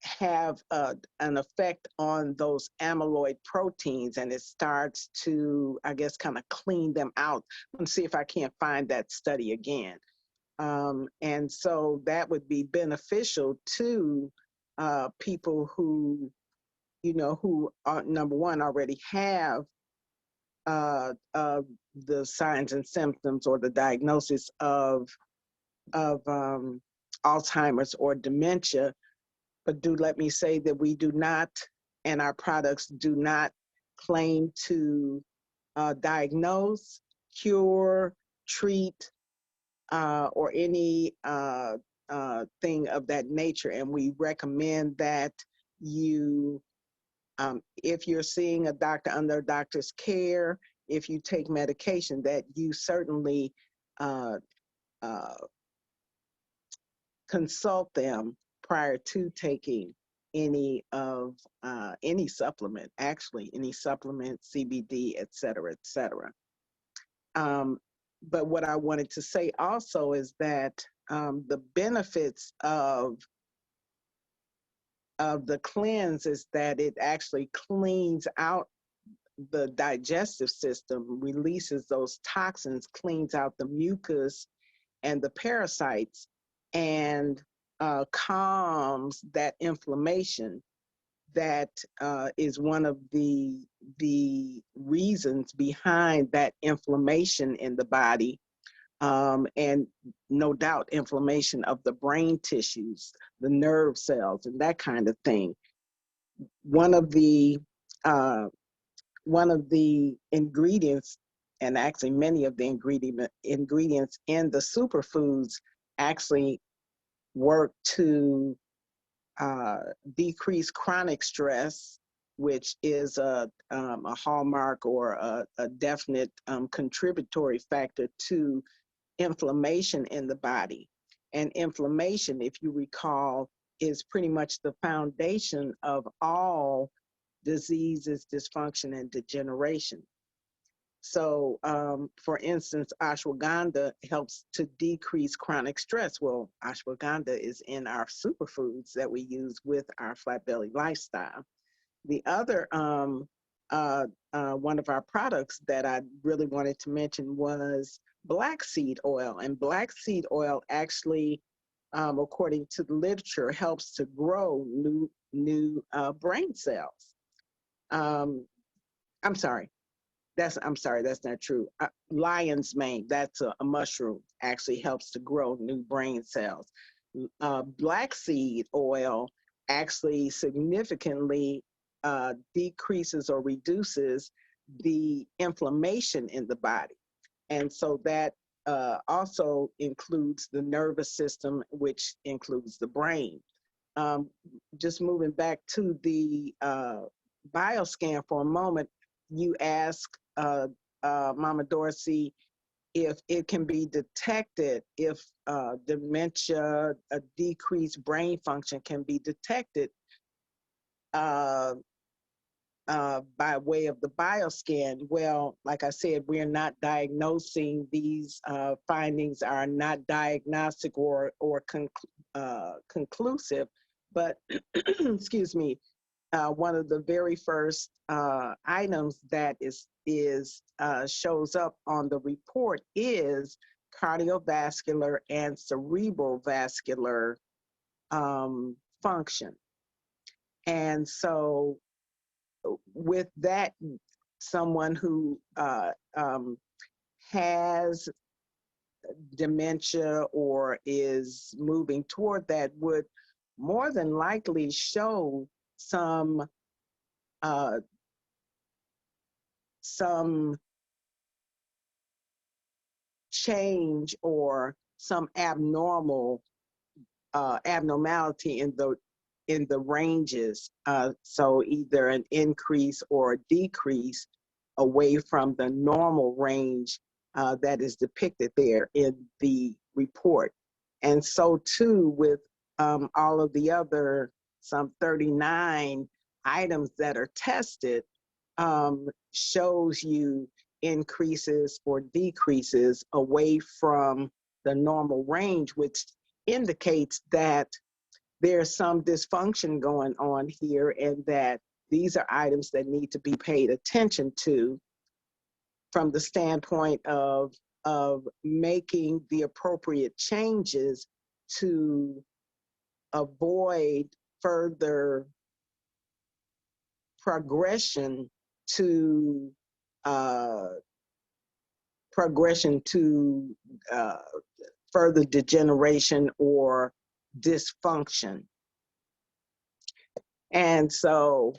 have an effect on those amyloid proteins, and it starts to, I guess, kind of clean them out. Let's see if I can't find that study again. And so that would be beneficial to people who, who are, number one, already have the signs and symptoms or the diagnosis of Alzheimer's or dementia. But do let me say that we do not, and our products do not claim to diagnose, cure, treat, or any thing of that nature. And we recommend that you, if you're seeing a doctor under a doctor's care, if you take medication, that you certainly consult them prior to taking any supplement, actually any supplement, CBD, et cetera, et cetera. But what I wanted to say also is that the benefits of the cleanse is that it actually cleans out the digestive system, releases those toxins, cleans out the mucus and the parasites, and calms that inflammation that is one of the reasons behind that inflammation in the body, and no doubt inflammation of the brain tissues, the nerve cells, and that kind of thing. One of the ingredients, and actually many of the ingredients in the superfoods actually work to decrease chronic stress, which is a hallmark or a definite contributory factor to inflammation in the body. And inflammation, if you recall, is pretty much the foundation of all diseases, dysfunction, and degeneration. So, for instance, ashwagandha helps to decrease chronic stress. Well, ashwagandha is in our superfoods that we use with our flat belly lifestyle. The other one of our products that I really wanted to mention was black seed oil. And black seed oil actually, according to the literature, helps to grow new brain cells. I'm sorry, that's not true. Lion's mane, that's a mushroom, actually helps to grow new brain cells. Black seed oil actually significantly decreases or reduces the inflammation in the body. And so that also includes the nervous system, which includes the brain. Just moving back to the bioscan for a moment, you ask Mama Dorsey if it can be detected, if dementia, a decreased brain function can be detected by way of the bioscan. Well, like I said, we're not diagnosing. These findings are not diagnostic or conclusive, but excuse me, one of the very first items that shows up on the report is cardiovascular and cerebral vascular function. And so with that, someone who has dementia or is moving toward that would more than likely show some change or some abnormality in the ranges. So either an increase or a decrease away from the normal range that is depicted there in the report. And so too with all of the other, some 39 items that are tested, shows you increases or decreases away from the normal range, which indicates that there's some dysfunction going on here and that these are items that need to be paid attention to from the standpoint of making the appropriate changes to avoid further progression to further degeneration or dysfunction. And so,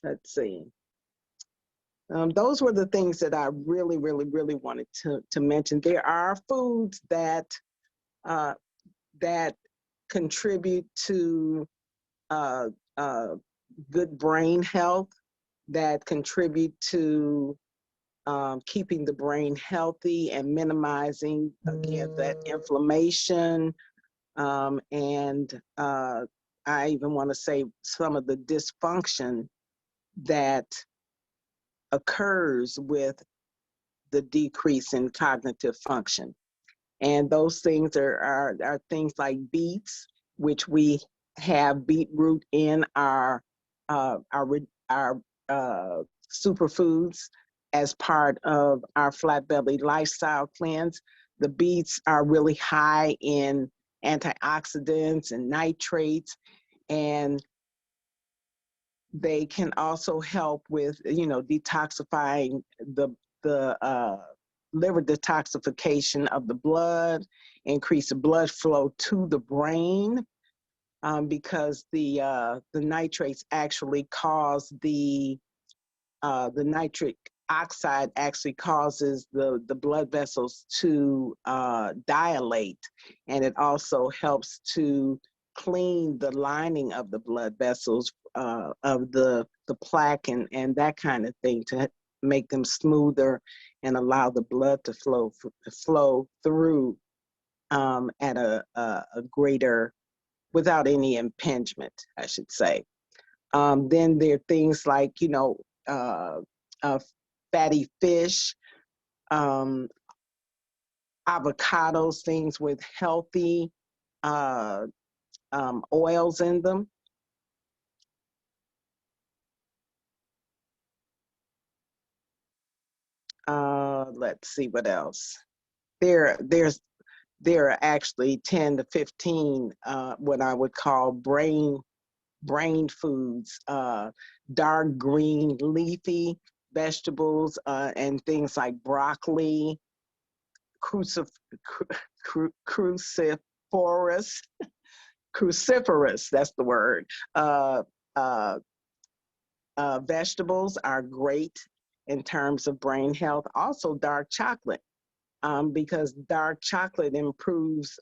let's see. Those were the things that I really wanted to mention. There are foods that that contribute to good brain health, that contribute to keeping the brain healthy and minimizing, again, that inflammation. And I even want to say some of the dysfunction that occurs with the decrease in cognitive function. And those things are things like beets, which we have beetroot in our superfoods as part of our flat belly lifestyle cleanse. The beets are really high in antioxidants and nitrates, and they can also help with, detoxifying the liver detoxification of the blood, increase the blood flow to the brain, because the nitrates actually cause the nitric oxide actually causes the blood vessels to dilate, and it also helps to clean the lining of the blood vessels of the plaque and that kind of thing, to make them smoother and allow the blood to flow through at a greater, without any impingement, I should say. Then there are things like, fatty fish, avocados, things with healthy oils in them. Let's see what else. There are actually 10 to 15 what I would call brain foods, dark green leafy vegetables, and things like broccoli, cruciferous, that's the word. Vegetables are great in terms of brain health. Also dark chocolate because dark chocolate improves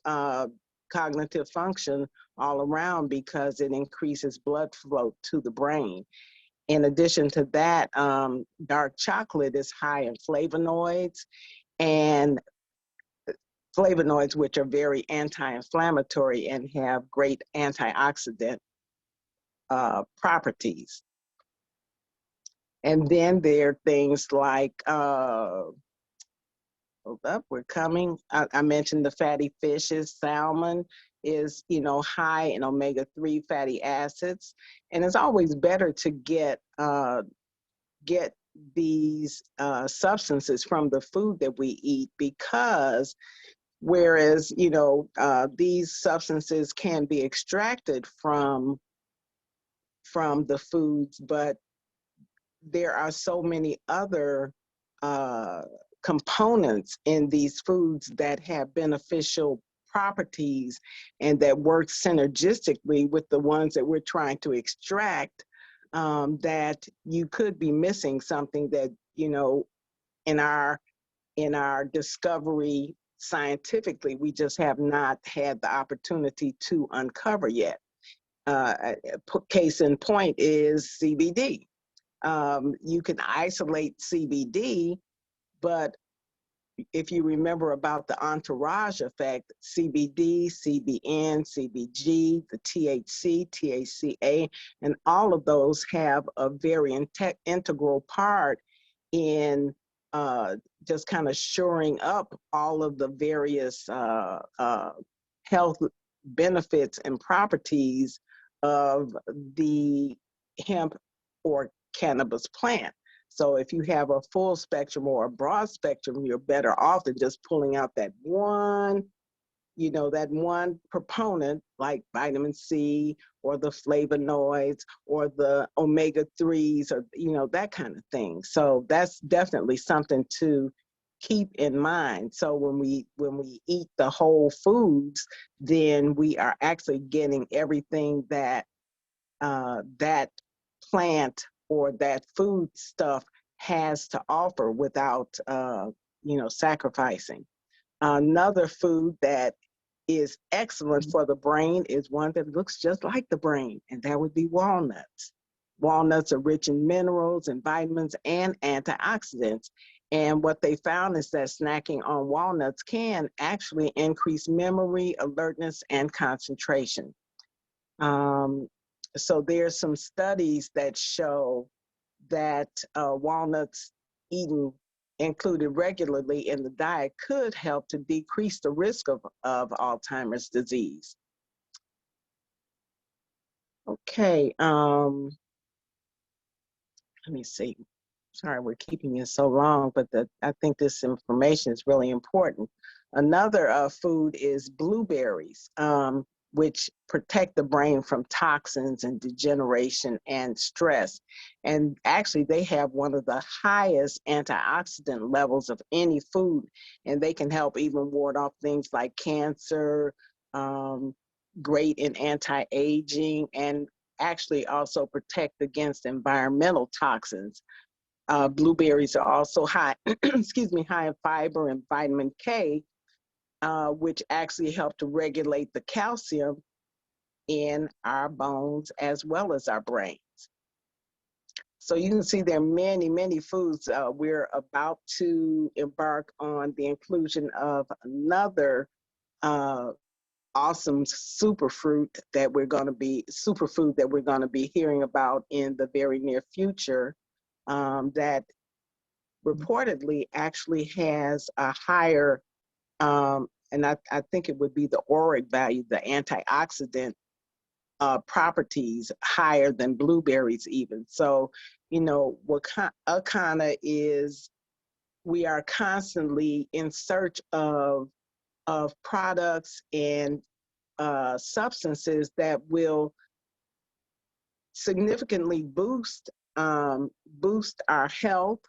cognitive function all around because it increases blood flow to the brain. In addition to that, dark chocolate is high in flavonoids, and flavonoids which are very anti-inflammatory and have great antioxidant properties. And then there are things like, hold up, we're coming. I mentioned the fatty fishes. Salmon is, high in omega-3 fatty acids. And it's always better to get these substances from the food that we eat, because whereas, these substances can be extracted from the foods, but there are so many other components in these foods that have beneficial properties and that work synergistically with the ones that we're trying to extract, that you could be missing something that, in our discovery scientifically, we just have not had the opportunity to uncover yet. Case in point is CBD. You can isolate CBD, but if you remember about the entourage effect, CBD, CBN, CBG, the THC, THCA, and all of those have a very integral part in just kind of shoring up all of the various health benefits and properties of the hemp or cannabis plant. So if you have a full spectrum or a broad spectrum, you're better off than just pulling out that one proponent like vitamin C or the flavonoids or the omega-3s or, that kind of thing. So that's definitely something to keep in mind. So when we eat the whole foods, then we are actually getting everything that that plant or that food stuff has to offer without, sacrificing. Another food that is excellent for the brain is one that looks just like the brain, and that would be walnuts. Walnuts are rich in minerals and vitamins and antioxidants. And what they found is that snacking on walnuts can actually increase memory, alertness, and concentration. So there's some studies that show that walnuts eaten included regularly in the diet could help to decrease the risk of Alzheimer's disease. Okay, let me see. Sorry, we're keeping it so long, but I think this information is really important. Another food is blueberries, which protect the brain from toxins and degeneration and stress. And actually, they have one of the highest antioxidant levels of any food, and they can help even ward off things like cancer, great in anti-aging, and actually also protect against environmental toxins. Blueberries are also high, high in fiber and vitamin K, which actually help to regulate the calcium in our bones as well as our brains. So you can see there are many, many foods. We're about to embark on the inclusion of another awesome superfood that we're going to be hearing about in the very near future, that reportedly actually has a higher, and I think it would be the ORAC value, the antioxidant properties higher than blueberries even. So, what Akana is, we are constantly in search of products and substances that will significantly boost our health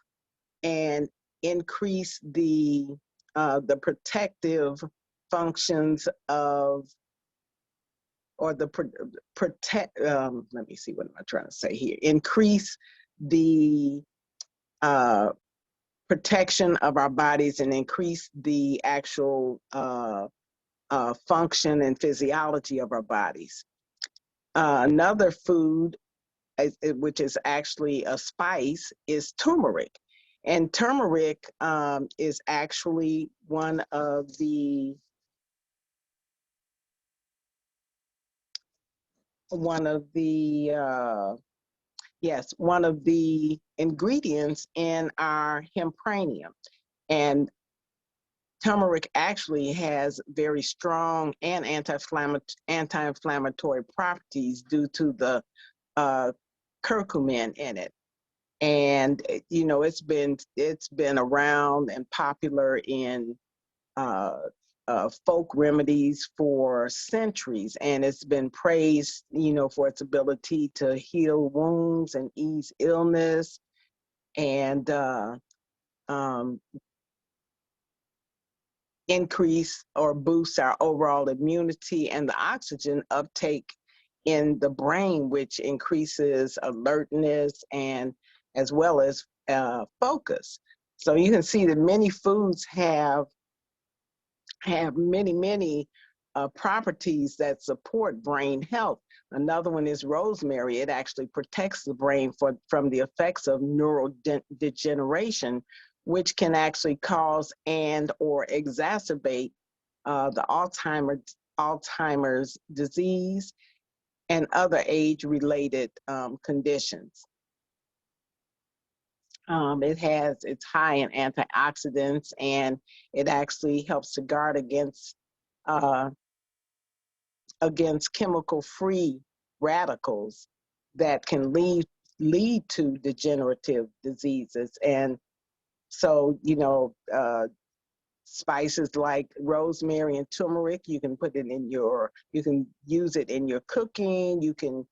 and increase the protective functions of, or the let me see, what am I trying to say here? Increase the protection of our bodies and increase the actual function and physiology of our bodies. Another food, which is actually a spice, is turmeric. And turmeric is actually one of the ingredients in our hempranium. And turmeric actually has very strong and anti-inflammatory properties due to the curcumin in it. And you know, it's been around and popular in folk remedies for centuries, and it's been praised, you know, for its ability to heal wounds and ease illness, and increase or boost our overall immunity and the oxygen uptake in the brain, which increases alertness and as well as focus. So you can see that many foods have many properties that support brain health. Another one is rosemary. It actually protects the brain from the effects of neurodegeneration, which can actually cause and or exacerbate the Alzheimer's disease and other age-related conditions. It's high in antioxidants, and it actually helps to guard against chemical-free radicals that can lead to degenerative diseases. And so, you know, spices like rosemary and turmeric, you can put it in you can use it in your cooking. You can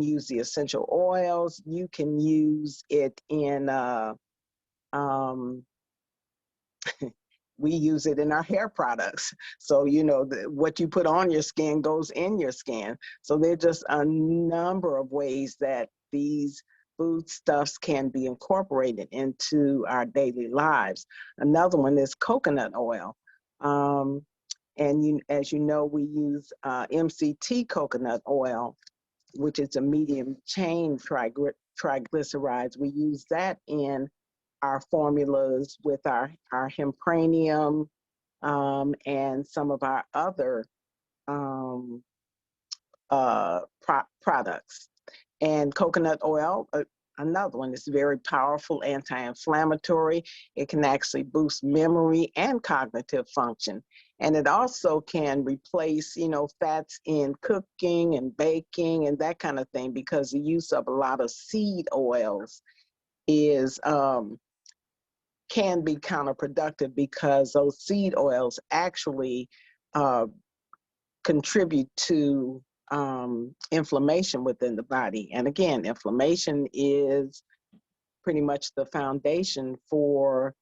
use the essential oils. You can use it in we use it in our hair products. So, you know, what you put on your skin goes in your skin. So there are just a number of ways that these foodstuffs can be incorporated into our daily lives. Another one is coconut oil. And as you know, we use MCT coconut oil, which is a medium chain triglycerides. We use that in our formulas with our hempranium and some of our other products. And coconut oil, another one, is very powerful anti-inflammatory. It can actually boost memory and cognitive function. And it also can replace, you know, fats in cooking and baking and that kind of thing, because the use of a lot of seed oils is can be counterproductive, because those seed oils actually contribute to inflammation within the body. And again, inflammation is pretty much the foundation for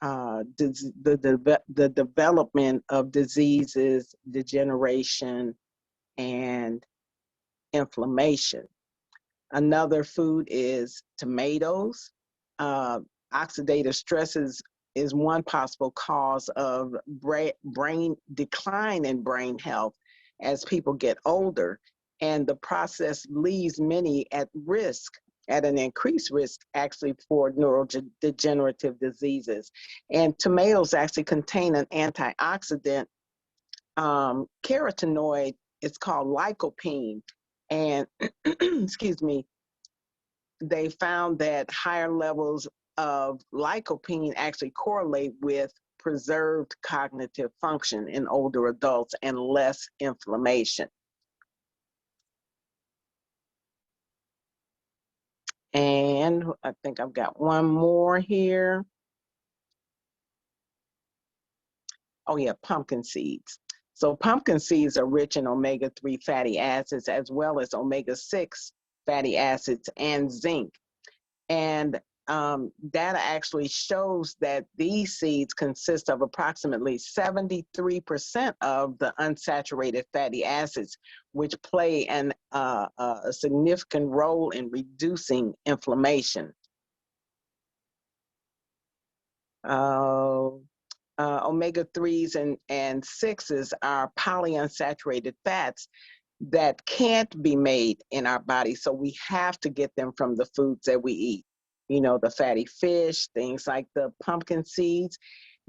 the development of diseases, degeneration, and inflammation. Another food is tomatoes. Oxidative stresses is one possible cause of brain decline in brain health as people get older. And the process leaves many at an increased risk actually for neurodegenerative diseases. And tomatoes actually contain an antioxidant carotenoid. It's called lycopene. And excuse me, they found that higher levels of lycopene actually correlate with preserved cognitive function in older adults and less inflammation. And I think I've got one more here. Oh yeah, pumpkin seeds. So pumpkin seeds are rich in omega-3 fatty acids, as well as omega-6 fatty acids and zinc. And data actually shows that these seeds consist of approximately 73% of the unsaturated fatty acids, which play a significant role in reducing inflammation. Uh, Omega-3s and 6s are polyunsaturated fats that can't be made in our body. So we have to get them from the foods that we eat. You know, the fatty fish, things like the pumpkin seeds,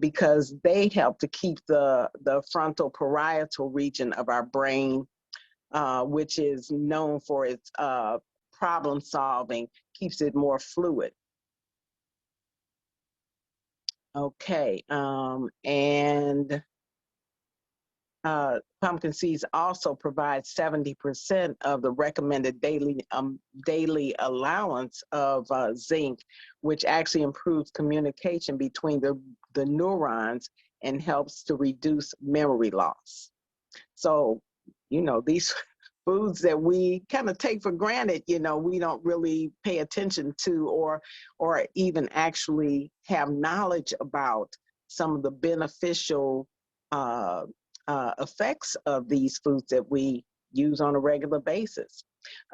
because they help to keep the frontal parietal region of our brain, which is known for its problem solving, keeps it more fluid. Okay, and pumpkin seeds also provide 70% of the recommended daily allowance of zinc, which actually improves communication between the neurons and helps to reduce memory loss. So, you know, these foods that we kind of take for granted, you know, we don't really pay attention to or even actually have knowledge about some of the beneficial effects of these foods that we use on a regular basis.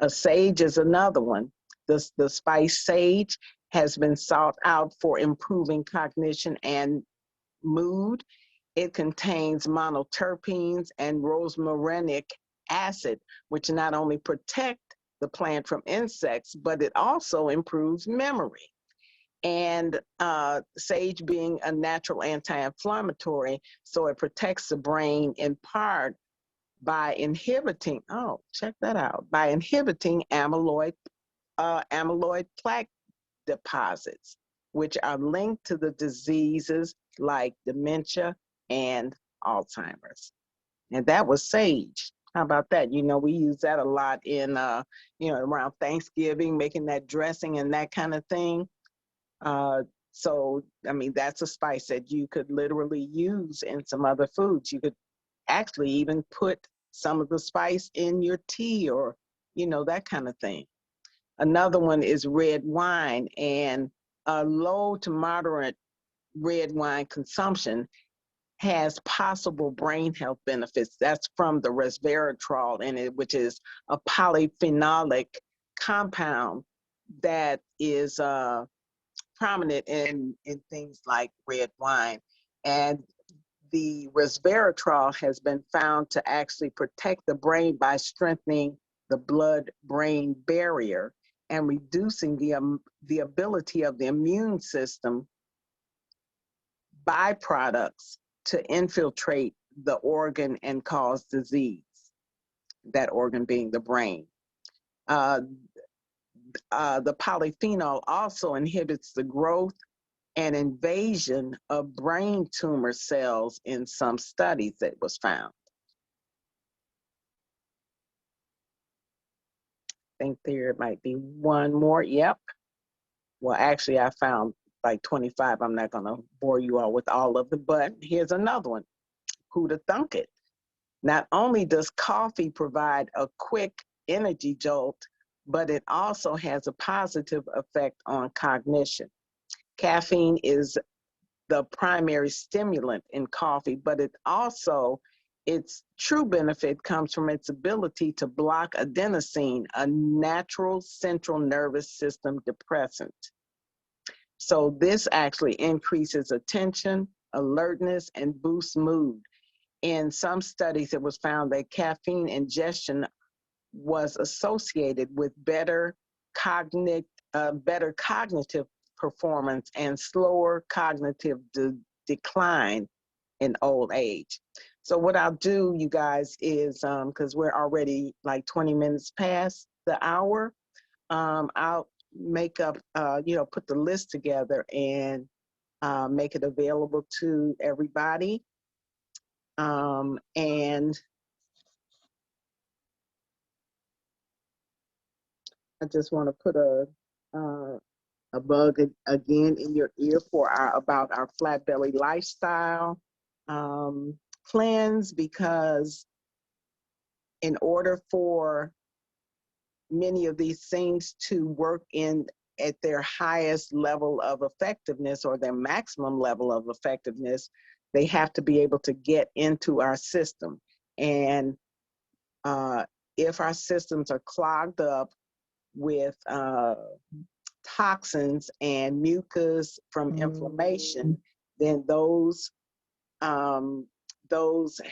Sage is another one. The spice sage has been sought out for improving cognition and mood. It contains monoterpenes and rosmarinic acid, which not only protect the plant from insects, but it also improves memory. And sage being a natural anti-inflammatory, so it protects the brain in part by inhibiting, oh, check that out, by inhibiting amyloid plaque deposits, which are linked to the diseases like dementia and Alzheimer's. And that was sage. How about that? You know, we use that a lot in, you know, around Thanksgiving, making that dressing and that kind of thing. So, I mean, that's a spice that you could literally use in some other foods. You could actually even put some of the spice in your tea or, you know, that kind of thing. Another one is red wine, and low to moderate red wine consumption has possible brain health benefits. That's from the resveratrol in it, which is a polyphenolic compound that is prominent in things like red wine. And the resveratrol has been found to actually protect the brain by strengthening the blood-brain barrier and reducing the ability of the immune system byproducts to infiltrate the organ and cause disease, that organ being the brain. The polyphenol also inhibits the growth and invasion of brain tumor cells in some studies that was found. I think there might be one more. Yep. Well, actually, I found like 25. I'm not going to bore you all with all of them, but here's another one. Who'd have thunk it? Not only does coffee provide a quick energy jolt, but it also has a positive effect on cognition. Caffeine is the primary stimulant in coffee, but its true benefit comes from its ability to block adenosine, a natural central nervous system depressant. So this actually increases attention, alertness, and boosts mood. In some studies, it was found that caffeine ingestion was associated with better cognitive performance and slower cognitive decline in old age. So what I'll do, you guys, is because we're already like 20 minutes past the hour, I'll make up, put the list together and make it available to everybody. And I just want to put a bug again in your ear for about our flat belly lifestyle cleanse, because in order for many of these things to work at their highest level of effectiveness or their maximum level of effectiveness, they have to be able to get into our system. And if our systems are clogged up with toxins and mucus from inflammation, then those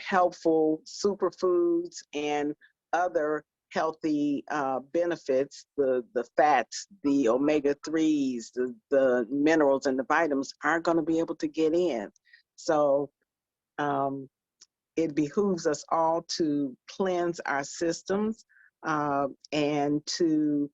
helpful superfoods and other healthy benefits, the fats, the omega-3s, the minerals and the vitamins aren't going to be able to get in. So it behooves us all to cleanse our systems and to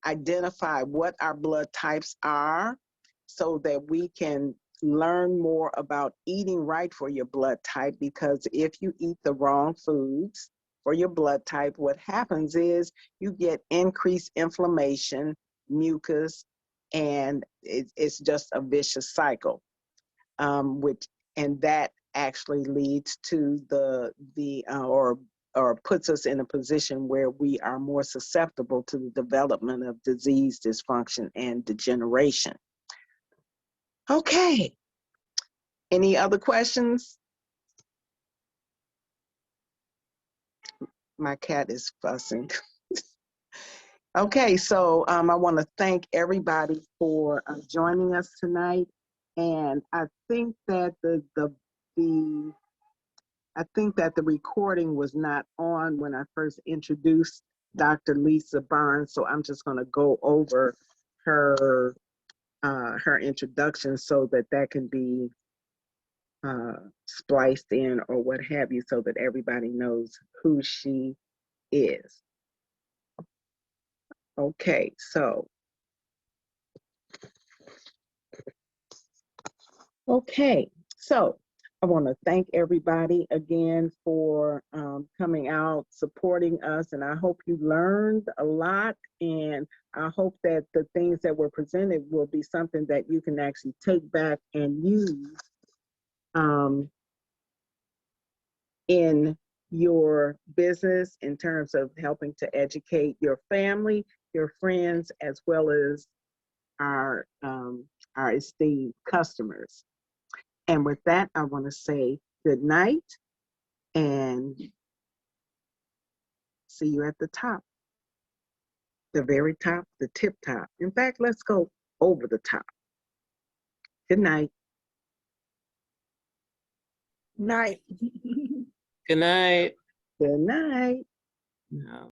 identify what our blood types are so that we can learn more about eating right for your blood type, because if you eat the wrong foods for your blood type, what happens is you get increased inflammation, mucus, and it's just a vicious cycle, and that actually leads to or puts us in a position where we are more susceptible to the development of disease, dysfunction, and degeneration. Okay. Any other questions? My cat is fussing. Okay, so I want to thank everybody for joining us tonight, and I think that the recording was not on when I first introduced Dr. Lisa Barnes, so I'm just going to go over her introduction so that can be spliced in or what have you, so that everybody knows who she is. Okay, so I want to thank everybody again for coming out, supporting us, and I hope you learned a lot, and I hope that the things that were presented will be something that you can actually take back and use in your business in terms of helping to educate your family, your friends, as well as our esteemed customers. And with that, I want to say good night and see you at the top, the very top, the tip top. In fact, let's go over the top. Good night. Night. Good night. Good night. No.